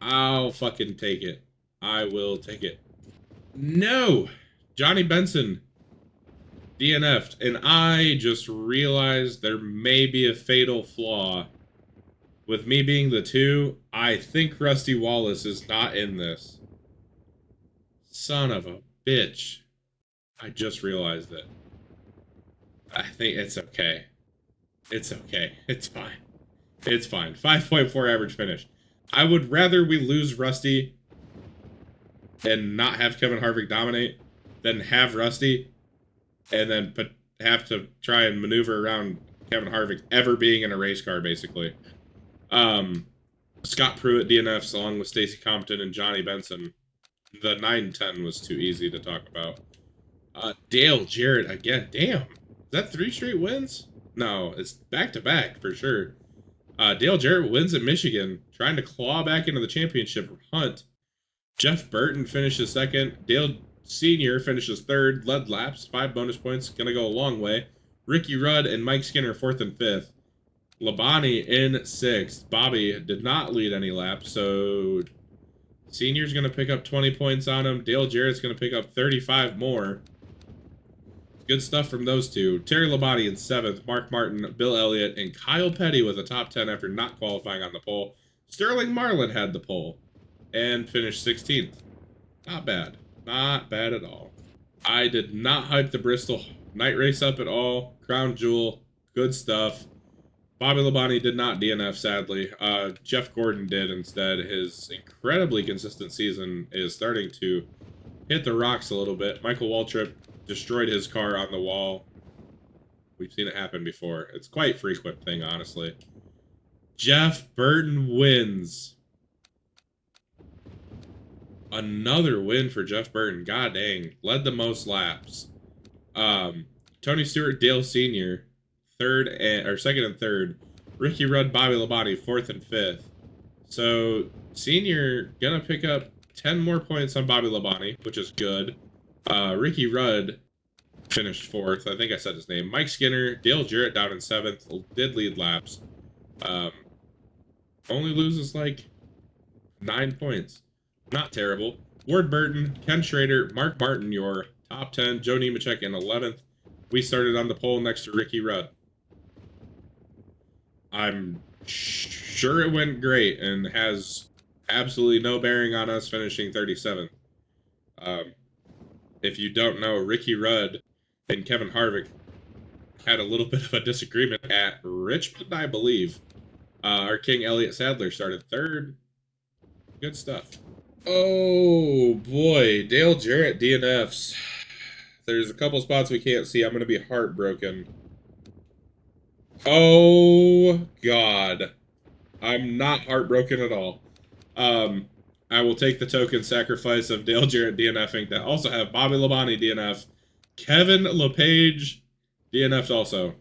I'll fucking take it. I will take it. No! Johnny Benson DNF'd. And I just realized there may be a fatal flaw. With me being the 2, I think Rusty Wallace is not in this. Son of a bitch. I just realized it. I think it's okay. It's okay. It's fine. It's fine. 5.4 average finish. I would rather we lose Rusty and not have Kevin Harvick dominate than have Rusty and then have to try and maneuver around Kevin Harvick ever being in a race car, basically. Scott Pruitt DNFs along with Stacey Compton and Johnny Benson. The 9-10 was too easy to talk about. Dale Jarrett again. Damn. Is that 3 straight wins? No, it's back-to-back for sure. Dale Jarrett wins at Michigan, trying to claw back into the championship hunt. Jeff Burton finishes second. Dale Sr. finishes third. Led laps, 5 bonus points. Going to go a long way. Ricky Rudd and Mike Skinner 4th and 5th. Labonte in 6th. Bobby did not lead any laps, so Senior's going to pick up 20 points on him. Dale Jarrett's going to pick up 35 more. Good stuff from those two. Terry Labonte in 7th. Mark Martin, Bill Elliott, and Kyle Petty with a top 10 after not qualifying on the pole. Sterling Marlin had the pole and finished 16th. Not bad. Not bad at all. I did not hype the Bristol night race up at all. Crown Jewel. Good stuff. Bobby Labonte did not DNF, sadly. Jeff Gordon did instead. His incredibly consistent season is starting to hit the rocks a little bit. Michael Waltrip destroyed his car on the wall. We've seen it happen before. It's quite a frequent thing, honestly. Jeff Burton wins. Another win for Jeff Burton. God dang. Led the most laps. Tony Stewart, Dale Sr., second and third. Ricky Rudd, Bobby Labonte, fourth and fifth. So Senior gonna pick up 10 more points on Bobby Labonte, which is good. Ricky Rudd finished fourth. I think I said his name. Mike Skinner, Dale Jarrett down in seventh. Did lead laps. Only loses like 9 points. Not terrible. Ward Burton, Ken Schrader, Mark Martin, your top 10. Joe Nemechek in 11th. We started on the pole next to Ricky Rudd. I'm sure it went great and has absolutely no bearing on us finishing 37th. If you don't know, Ricky Rudd and Kevin Harvick had a little bit of a disagreement at Richmond, I believe. Our King Elliott Sadler started third. Good stuff. Oh boy, Dale Jarrett DNFs. There's a couple spots we can't see. I'm going to be heartbroken. Oh God. I'm not heartbroken at all. I will take the token sacrifice of Dale Jarrett DNFing to also have Bobby Labonte DNF. Kevin LePage DNF'd also.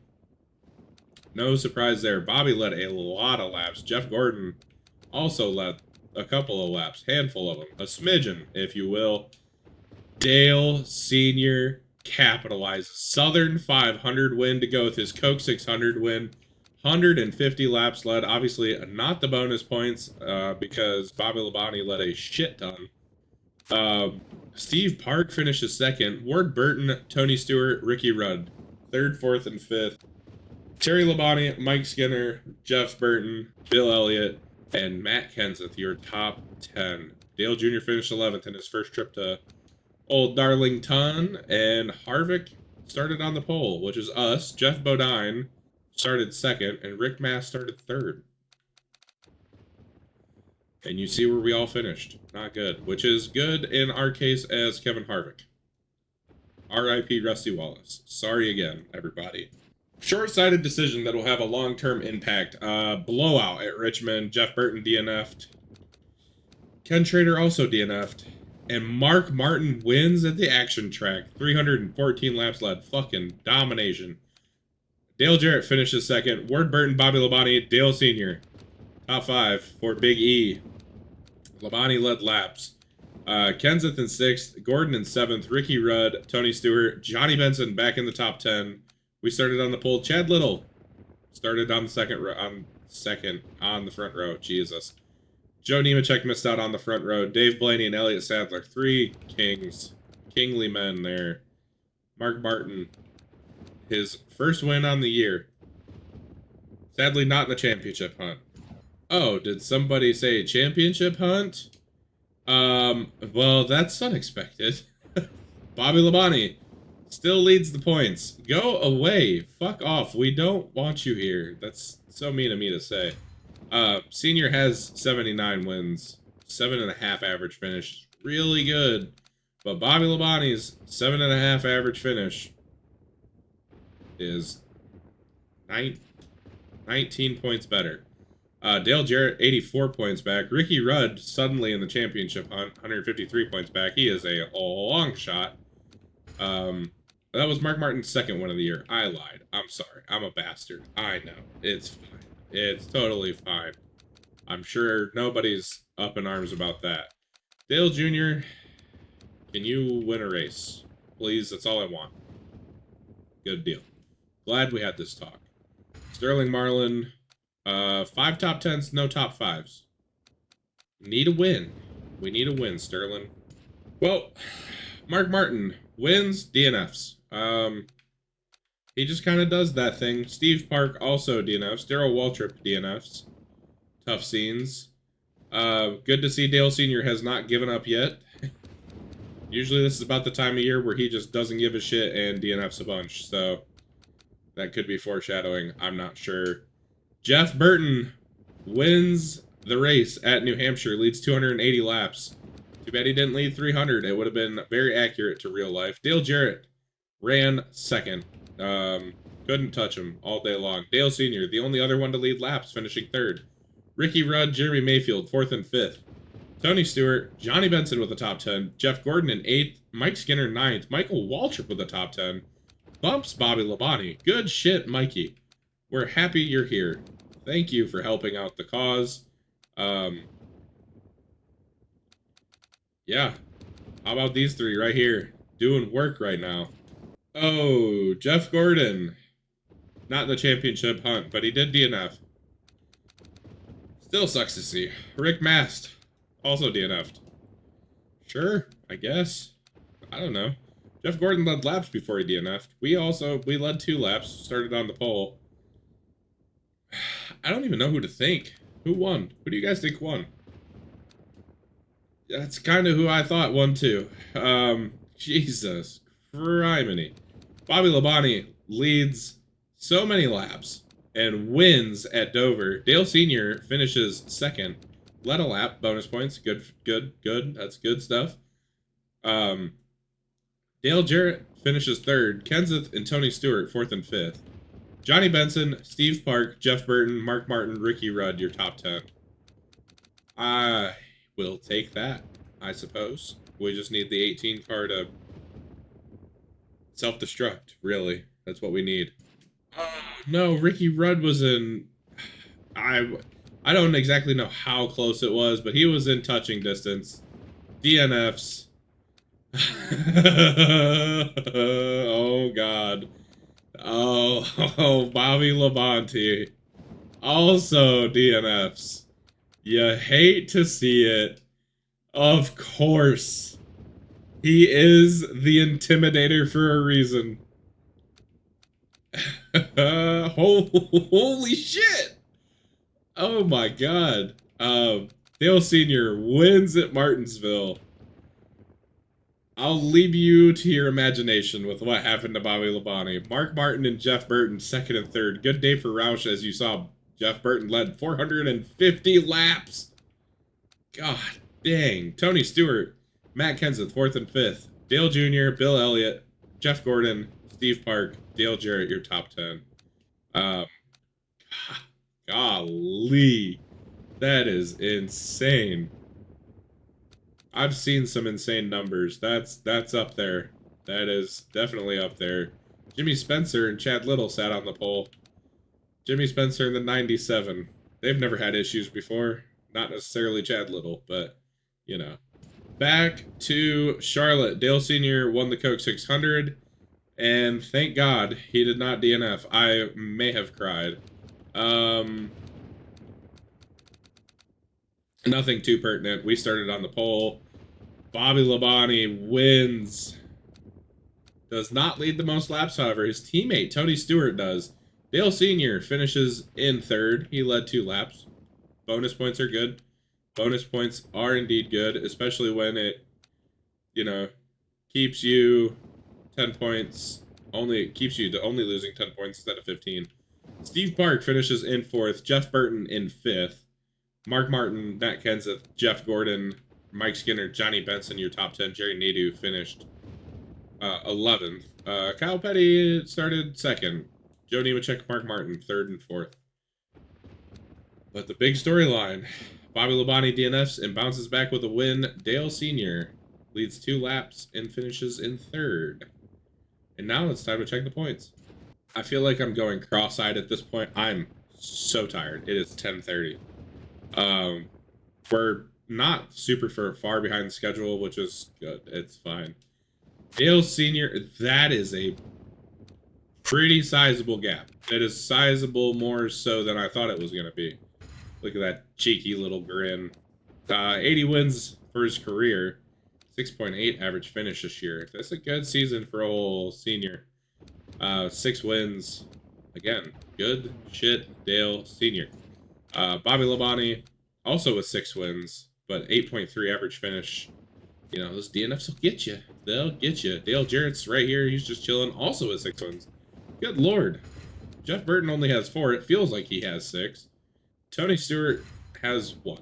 No surprise there. Bobby led a lot of laps. Jeff Gordon also led a couple of laps. Handful of them. A smidgen, if you will. Dale Sr. capitalized. Southern 500 win to go with his Coke 600 win. 150 laps led. Obviously, not the bonus points because Bobby Labonte led a shit ton. Steve Park finishes second. Ward Burton, Tony Stewart, Ricky Rudd. Third, fourth, and fifth. Terry Labonte, Mike Skinner, Jeff Burton, Bill Elliott, and Matt Kenseth, your top 10. Dale Jr. finished 11th in his first trip to Old Darlington, and Harvick started on the pole, which is us. Jeff Bodine started second, and Rick Mass started third. And you see where we all finished. Not good. Which is good in our case as Kevin Harvick. R.I.P. Rusty Wallace. Sorry again, everybody. Short-sighted decision that will have a long-term impact. Blowout at Richmond. Jeff Burton DNF'd. Ken Schrader also DNF'd. And Mark Martin wins at the action track. 314 laps led. Fucking domination. Dale Jarrett finishes second. Ward Burton, Bobby Labonte, Dale Sr. Top 5 for Big E. Labonte led laps. Kenseth in 6th. Gordon in 7th. Ricky Rudd, Tony Stewart, Johnny Benson back in the top 10. We started on the pole. Chad Little started on the second on the front row. Jesus. Joe Nemechek missed out on the front row. Dave Blaney and Elliott Sadler. 3 kings. Kingly men there. Mark Martin. His first win on the year. Sadly not in the championship hunt. Oh, did somebody say championship hunt? Well, that's unexpected. Bobby Labonte still leads the points. Go away. Fuck off. We don't want you here. That's so mean of me to say. Senior has 79 wins. 7.5 average finish. Really good. But Bobby Labonte's 7.5 average finish is 19 points better. Dale Jarrett, 84 points back. Ricky Rudd, suddenly in the championship hunt, 153 points back. He is a long shot. That was Mark Martin's second win of the year. I lied. I'm sorry. I'm a bastard. I know. It's fine. It's totally fine. I'm sure nobody's up in arms about that. Dale Jr., can you win a race? Please, that's all I want. Good deal. Glad we had this talk. Sterling Marlin, 5 top 10s, no top 5s. Need a win. We need a win, Sterling. Well, Mark Martin wins, DNFs. He just kind of does that thing. Steve Park also DNFs. Darrell Waltrip DNFs. Tough scenes. Good to see Dale Sr. has not given up yet. Usually this is about the time of year where he just doesn't give a shit and DNFs a bunch. So that could be foreshadowing. I'm not sure. Jeff Burton wins the race at New Hampshire. Leads 280 laps. Too bad he didn't lead 300. It would have been very accurate to real life. Dale Jarrett ran second. Couldn't touch him all day long. Dale Sr., the only other one to lead laps, finishing third. Ricky Rudd, Jeremy Mayfield, 4th and 5th. Tony Stewart, Johnny Benson with the top 10, Jeff Gordon in 8th, Mike Skinner 9th, Michael Waltrip with the top 10, bumps Bobby Labonte. Good shit, Mikey. We're happy you're here. Thank you for helping out the cause. Yeah. How about these three right here? Doing work right now. Oh, Jeff Gordon. Not in the championship hunt, but he did DNF. Still sucks to see. Rick Mast. Also DNF'd. Sure, I guess. I don't know. Jeff Gordon led laps before he DNF'd. We led 2 laps, started on the pole. I don't even know who to think. Who won? Who do you guys think won? That's kind of who I thought won too. Jesus criminy. Bobby Labonte leads so many laps and wins at Dover. Dale Sr. finishes 2nd. Led a lap, bonus points. Good. That's good stuff. Dale Jarrett finishes 3rd. Kenseth and Tony Stewart 4th and 5th. Johnny Benson, Steve Park, Jeff Burton, Mark Martin, Ricky Rudd, your top 10. I will take that, I suppose. We just need the 18 car to self-destruct, really. That's what we need. No, Ricky Rudd was in... I don't exactly know how close it was, but he was in touching distance. DNFs. Oh, God. Oh, Bobby Labonte. Also DNFs. You hate to see it. Of course. He is the Intimidator for a reason. Holy shit! Oh my god. Dale Sr. wins at Martinsville. I'll leave you to your imagination with what happened to Bobby Labonte. Mark Martin and Jeff Burton, 2nd and 3rd. Good day for Roush, as you saw. Jeff Burton led 450 laps. God dang. Tony Stewart, Matt Kenseth, 4th and 5th. Dale Jr., Bill Elliott, Jeff Gordon, Steve Park, Dale Jarrett, your top 10. Golly. That is insane. I've seen some insane numbers. That's up there. That is definitely up there. Jimmy Spencer and Chad Little sat on the pole. Jimmy Spencer in the 97. They've never had issues before. Not necessarily Chad Little, but, you know. Back to Charlotte. Dale Sr. won the Coke 600. And thank God he did not DNF. I may have cried. Nothing too pertinent. We started on the pole. Bobby Labonte wins. Does not lead the most laps, however. His teammate, Tony Stewart, does. Dale Sr. finishes in 3rd. He led 2 laps. Bonus points are good. Bonus points are indeed good, especially when it, you know, keeps you 10 points. Keeps you to only losing 10 points instead of 15. Steve Park finishes in 4th. Jeff Burton in 5th. Mark Martin, Matt Kenseth, Jeff Gordon, Mike Skinner, Johnny Benson, your top 10. Jerry Nadeau finished 11th. Kyle Petty started 2nd. Joe Nemechek, Mark Martin, 3rd and 4th. But the big storyline, Bobby Labonte DNFs and bounces back with a win. Dale Sr. leads 2 laps and finishes in 3rd. And now it's time to check the points. I feel like I'm going cross-eyed at this point. I'm so tired. It is 10:30. We're not super far behind the schedule, which is good. It's fine. Dale Sr., that is a pretty sizable gap. It is sizable more so than I thought it was going to be. Look at that cheeky little grin. 80 wins for his career. 6.8 average finish this year. That's a good season for old Senior. 6 wins. Again, good shit, Dale Sr. Bobby Labonte, also with 6 wins, but 8.3 average finish. You know, those DNFs will get you. They'll get you. Dale Jarrett's right here. He's just chilling, also with 6 wins. Good lord. Jeff Burton only has 4. It feels like he has 6. Tony Stewart has 1,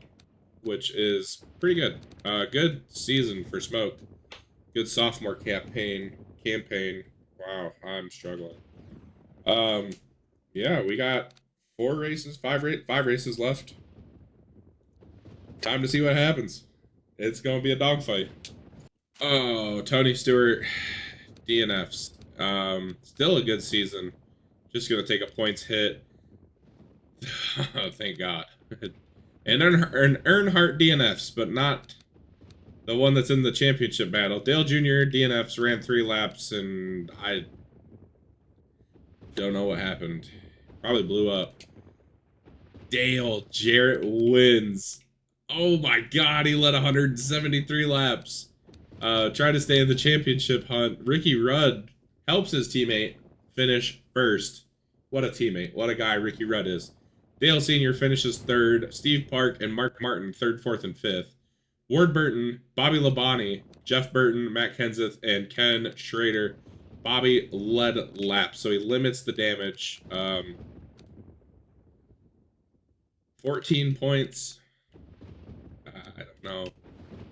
which is pretty good. Good season for Smoke. Good sophomore campaign. Wow, I'm struggling. Yeah, we got 5 races left. Time to see what happens. It's going to be a dogfight. Oh, Tony Stewart, DNFs. Still a good season. Just going to take a points hit. Oh, thank God. And Earnhardt DNFs, but not the one that's in the championship battle. Dale Jr. DNFs ran 3 laps, and I don't know what happened. Probably blew up. Dale Jarrett wins. Oh my God, he led 173 laps. Tried to stay in the championship hunt. Ricky Rudd helps his teammate finish first. What a teammate. What a guy Ricky Rudd is. Dale Sr. finishes 3rd. Steve Park and Mark Martin 3rd, 4th, and 5th. Ward Burton, Bobby Labonte, Jeff Burton, Matt Kenseth, and Ken Schrader. Bobby led laps, so he limits the damage. 14 points. I don't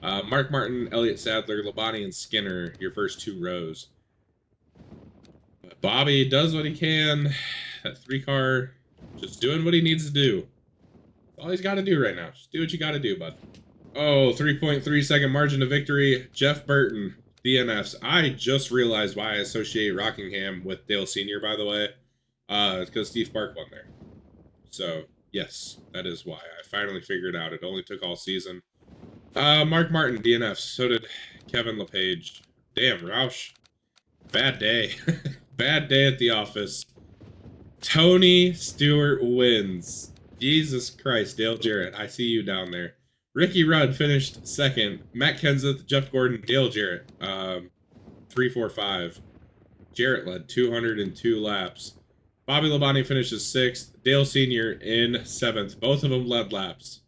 know. Mark Martin, Elliott Sadler, Labonte, and Skinner, your first 2 rows. But Bobby does what he can. That 3-car, just doing what he needs to do. That's all he's got to do right now. Just do what you got to do, bud. Oh, 3.3 second margin of victory. Jeff Burton, DNFs. I just realized why I associate Rockingham with Dale Sr., by the way. It's because Steve Park won there. So, yes, that is why. I finally figured out. It only took all season. Mark Martin, DNFs. So did Kevin LePage. Damn, Roush. Bad day. Bad day at the office. Tony Stewart wins. Jesus Christ, Dale Jarrett. I see you down there. Ricky Rudd finished 2nd. Matt Kenseth, Jeff Gordon, Dale Jarrett. 3, 4, 5. Jarrett led 202 laps. Bobby Labonte finishes 6th. Dale Sr. in 7th. Both of them led laps.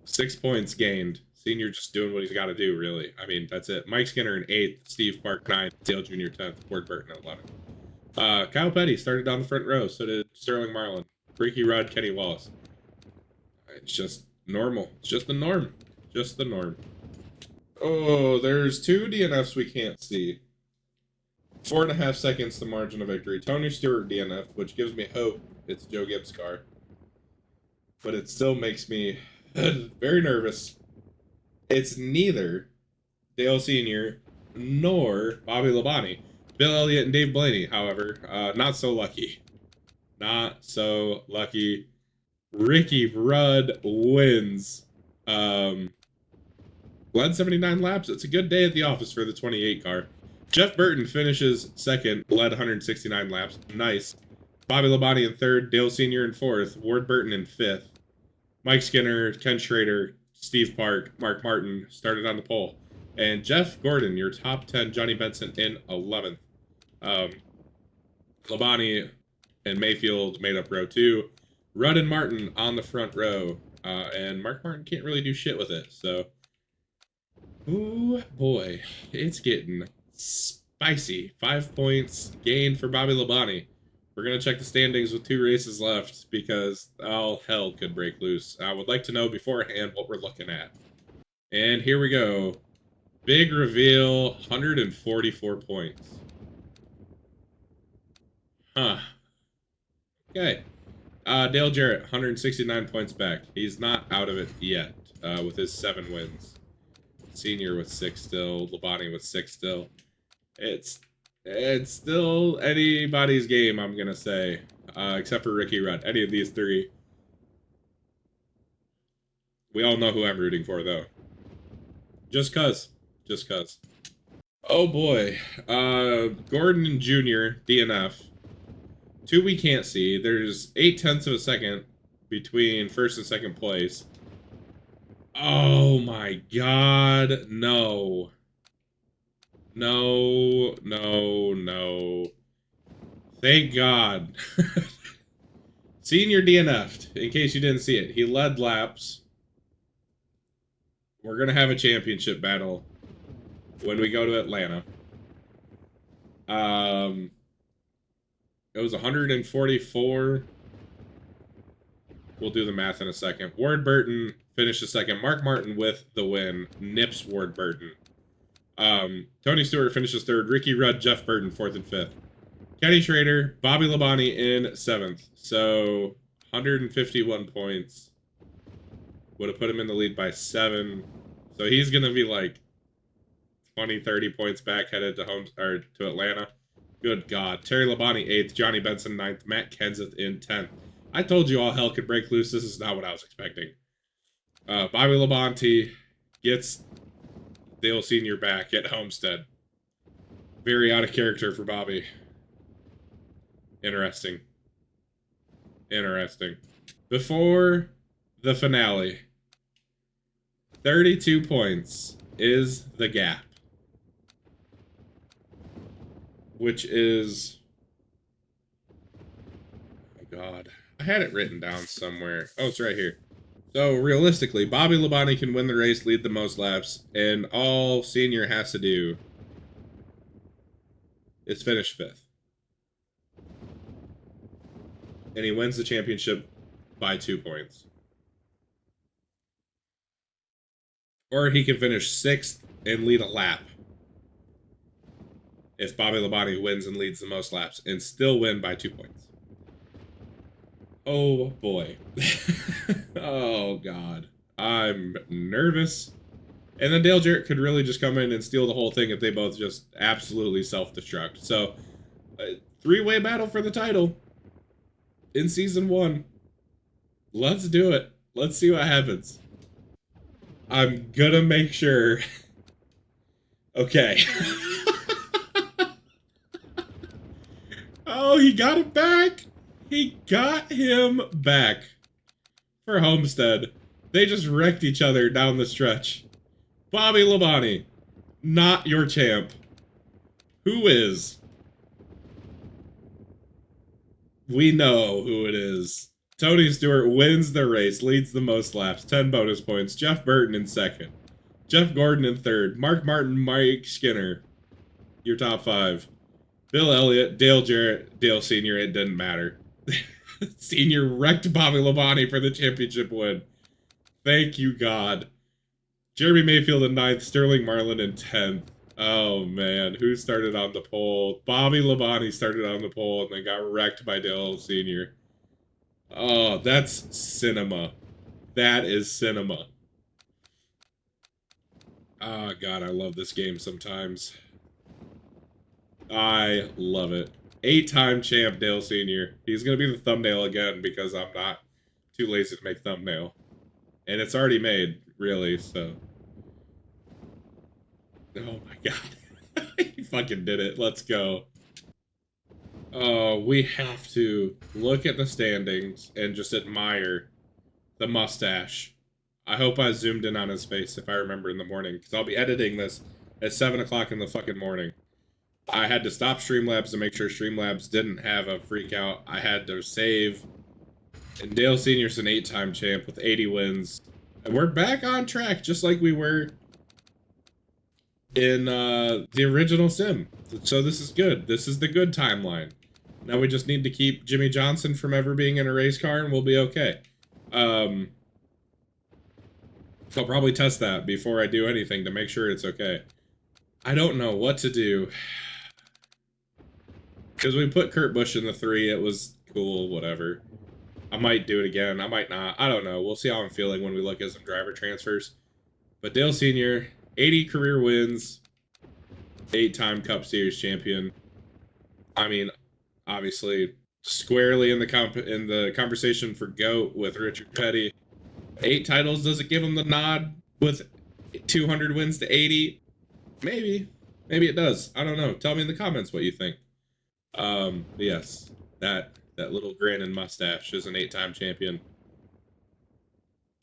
6 points gained. Senior just doing what he's got to do, really. I mean, that's it. Mike Skinner in 8th. Steve Park 9th. Dale Jr. 10th. Ward Burton 11th. Kyle Petty started down the front row. So did Sterling Marlin. Ricky Rudd, Kenny Wallace. It's just normal. It's just the norm. Just the norm. Oh, there's 2 DNFs we can't see. 4.5 seconds the margin of victory. Tony Stewart DNF, which gives me hope it's Joe Gibbs' car. But it still makes me very nervous. It's neither Dale Sr. nor Bobby Labonte. Bill Elliott and Dave Blaney, however, not so lucky. Not so lucky. Ricky Rudd wins. Led 79 laps. It's a good day at the office for the 28 car. Jeff Burton finishes 2nd, led 169 laps. Nice. Bobby Labonte in 3rd, Dale Sr. in 4th, Ward Burton in 5th. Mike Skinner, Ken Schrader, Steve Park, Mark Martin started on the pole. And Jeff Gordon, your top 10, Johnny Benson in 11th. Labonte and Mayfield made up row 2. Rudd and Martin on the front row. And Mark Martin can't really do shit with it. So, ooh, boy, it's getting spicy. 5 points gained for Bobby Labonte. We're going to check the standings with 2 races left because all hell could break loose. I would like to know beforehand what we're looking at. And here we go. Big reveal, 144 points. Huh. Okay. Dale Jarrett, 169 points back. He's not out of it yet with his 7 wins. Senior with 6 still. Labonte with 6 still. It's still anybody's game, I'm going to say. Except for Ricky Rudd. Any of these 3. We all know who I'm rooting for, though. Just cuz. Just cuz. Oh, boy. Gordon Jr., DNF. 2 we can't see. There's 0.8 of a second between 1st and 2nd place. Oh, my God. No. No, no, no. Thank God. Senior DNF'd, in case you didn't see it. He led laps. We're going to have a championship battle when we go to Atlanta. It was 144. We'll do the math in a second. Ward Burton finished 2nd. Mark Martin with the win. Nips Ward Burton. Tony Stewart finishes 3rd. Ricky Rudd, Jeff Burton, 4th and 5th. Kenny Schrader, Bobby Labonte in 7th. So 151 points would have put him in the lead by 7. So he's going to be like 20, 30 points back headed to home or to Atlanta. Good God. Terry Labonte 8th, Johnny Benson 9th, Matt Kenseth in 10th. I told you all hell could break loose. This is not what I was expecting. Bobby Labonte gets Dale Sr. back at Homestead. Very out of character for Bobby. Interesting. Interesting. Before the finale, 32 points is the gap. Which is... oh my God. I had it written down somewhere. Oh, it's right here. So, realistically, Bobby Labonte can win the race, lead the most laps, and all Senior has to do is finish 5th. And he wins the championship by 2 points. Or he can finish 6th and lead a lap. If Bobby Labonte wins and leads the most laps, and still win by 2 points. Oh boy. Oh God. I'm nervous. And then Dale Jarrett could really just come in and steal the whole thing if they both just absolutely self-destruct. So, three-way battle for the title in season 1. Let's do it. Let's see what happens. I'm gonna make sure. Okay. Oh, he got it back. He got him back for Homestead. They just wrecked each other down the stretch. Bobby Labonte, not your champ. Who is? We know who it is. Tony Stewart wins the race, leads the most laps, 10 bonus points. Jeff Burton in 2nd. Jeff Gordon in 3rd. Mark Martin, Mike Skinner, your top 5. Bill Elliott, Dale Jarrett, Dale Sr., it didn't matter. Senior wrecked Bobby Labonte for the championship win. Thank you, God. Jeremy Mayfield in 9th, Sterling Marlin in 10th. Oh, man. Who started on the pole? Bobby Labonte started on the pole and then got wrecked by Dale Sr. Oh, that's cinema. That is cinema. Oh, God, I love this game sometimes. I love it. 8-time champ Dale Sr. He's going to be the thumbnail again because I'm not too lazy to make thumbnail. And it's already made, really, so. Oh my God. He fucking did it. Let's go. Oh, we have to look at the standings and just admire the mustache. I hope I zoomed in on his face if I remember in the morning, because I'll be editing this at 7 o'clock in the fucking morning. I had to stop Streamlabs to make sure Streamlabs didn't have a freak out. I had to save. And Dale Sr.'s an 8-time champ with 80 wins. And we're back on track, just like we were in the original sim. So this is good. This is the good timeline. Now we just need to keep Jimmy Johnson from ever being in a race car and we'll be okay. So I'll probably test that before I do anything to make sure it's okay. I don't know what to do. Because we put Kurt Busch in the 3, it was cool, whatever. I might do it again, I might not, I don't know. We'll see how I'm feeling when we look at some driver transfers. But Dale Sr., 80 career wins, 8-time Cup Series champion. I mean, obviously, squarely in the conversation for GOAT with Richard Petty. 8 titles, does it give him the nod with 200 wins to 80? Maybe. Maybe it does. I don't know. Tell me in the comments what you think. Yes, that little grin and mustache is an 8-time champion.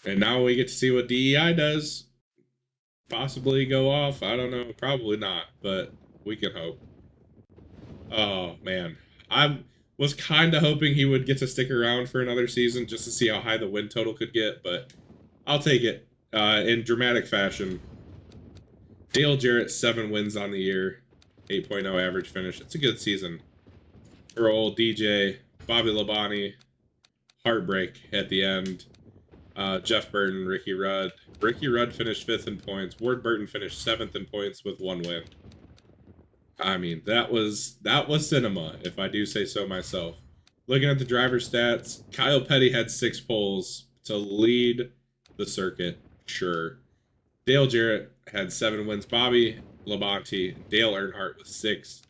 And now we get to see what DEI does. Possibly go off. I don't know. Probably not, but we can hope. Oh, man. I was kind of hoping he would get to stick around for another season just to see how high the win total could get, but I'll take it in dramatic fashion. Dale Jarrett, 7 wins on the year, 8.0 average finish. It's a good season for old DJ. Bobby Labonte, heartbreak at the end. Jeff Burton, Ricky Rudd. Ricky Rudd finished 5th in points. Ward Burton finished 7th in points with 1 win. I mean, that was cinema, if I do say so myself. Looking at the driver stats, Kyle Petty had 6 poles to lead the circuit, sure. Dale Jarrett had 7 wins. Bobby Labonte, Dale Earnhardt with 6.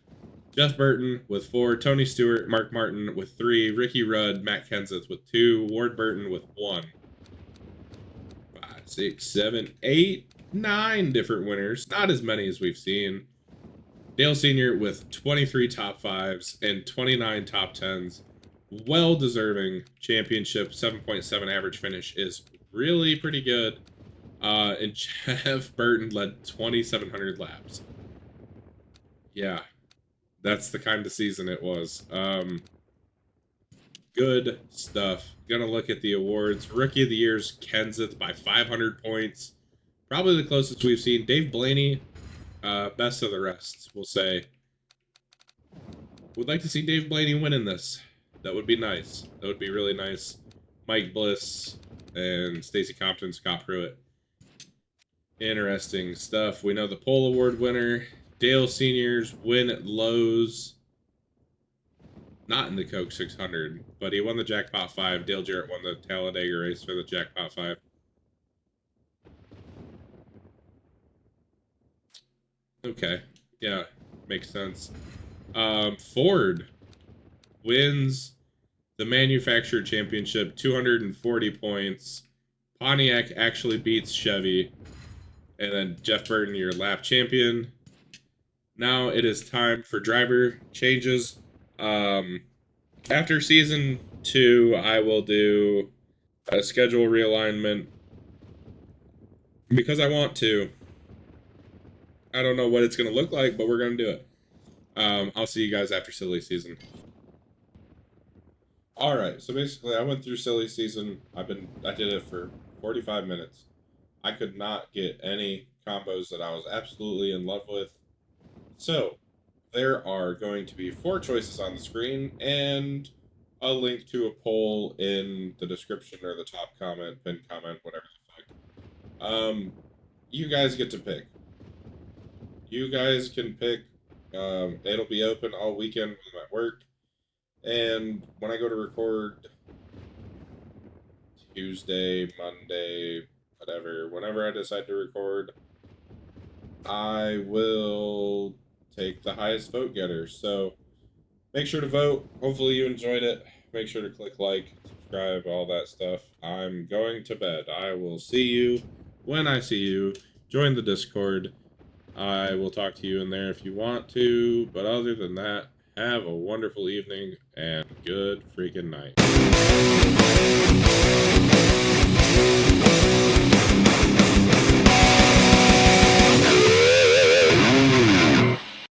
Jeff Burton with 4. Tony Stewart, Mark Martin with 3. Ricky Rudd, Matt Kenseth with 2. Ward Burton with 1. 5, 6, 7, 8, 9 different winners. Not as many as we've seen. Dale Sr. with 23 top 5s and 29 top 10s. Well-deserving championship. 7.7 average finish is really pretty good. And Jeff Burton led 2,700 laps. Yeah, that's the kind of season it was. Good stuff. Gonna look at the awards. Rookie of the Year's Kenseth by 500 points. Probably the closest we've seen. Dave Blaney, best of the rest, we'll say. Would like to see Dave Blaney winning this. That would be nice. That would be really nice. Mike Bliss and Stacey Compton, Scott Pruitt. Interesting stuff. We know the Pole Award winner, Dale Sr.'s win at Lowe's. Not in the Coke 600, but he won the Jackpot 5. Dale Jarrett won the Talladega race for the Jackpot 5. Okay. Yeah, makes sense. Ford wins the Manufacturer Championship, 240 points. Pontiac actually beats Chevy. And then Jeff Burton, your lap champion. Now it is time for driver changes. After season 2, I will do a schedule realignment because I want to. I don't know what it's going to look like, but we're going to do it. I'll see you guys after silly season. All right, so basically I went through silly season. I did it for 45 minutes. I could not get any combos that I was absolutely in love with. So there are going to be 4 choices on the screen and a link to a poll in the description or the top comment, pinned comment, whatever the fuck. You guys get to pick. You guys can pick. It'll be open all weekend when I'm at work. And when I go to record Tuesday, Monday, whatever, whenever I decide to record, I will take the highest vote getter. So make sure to vote. Hopefully you enjoyed it. Make sure to click like, subscribe, all that stuff. I'm going to bed. I will see you when I see you. Join the Discord. I will talk to you in there if you want to. But other than that, have a wonderful evening and good freaking night.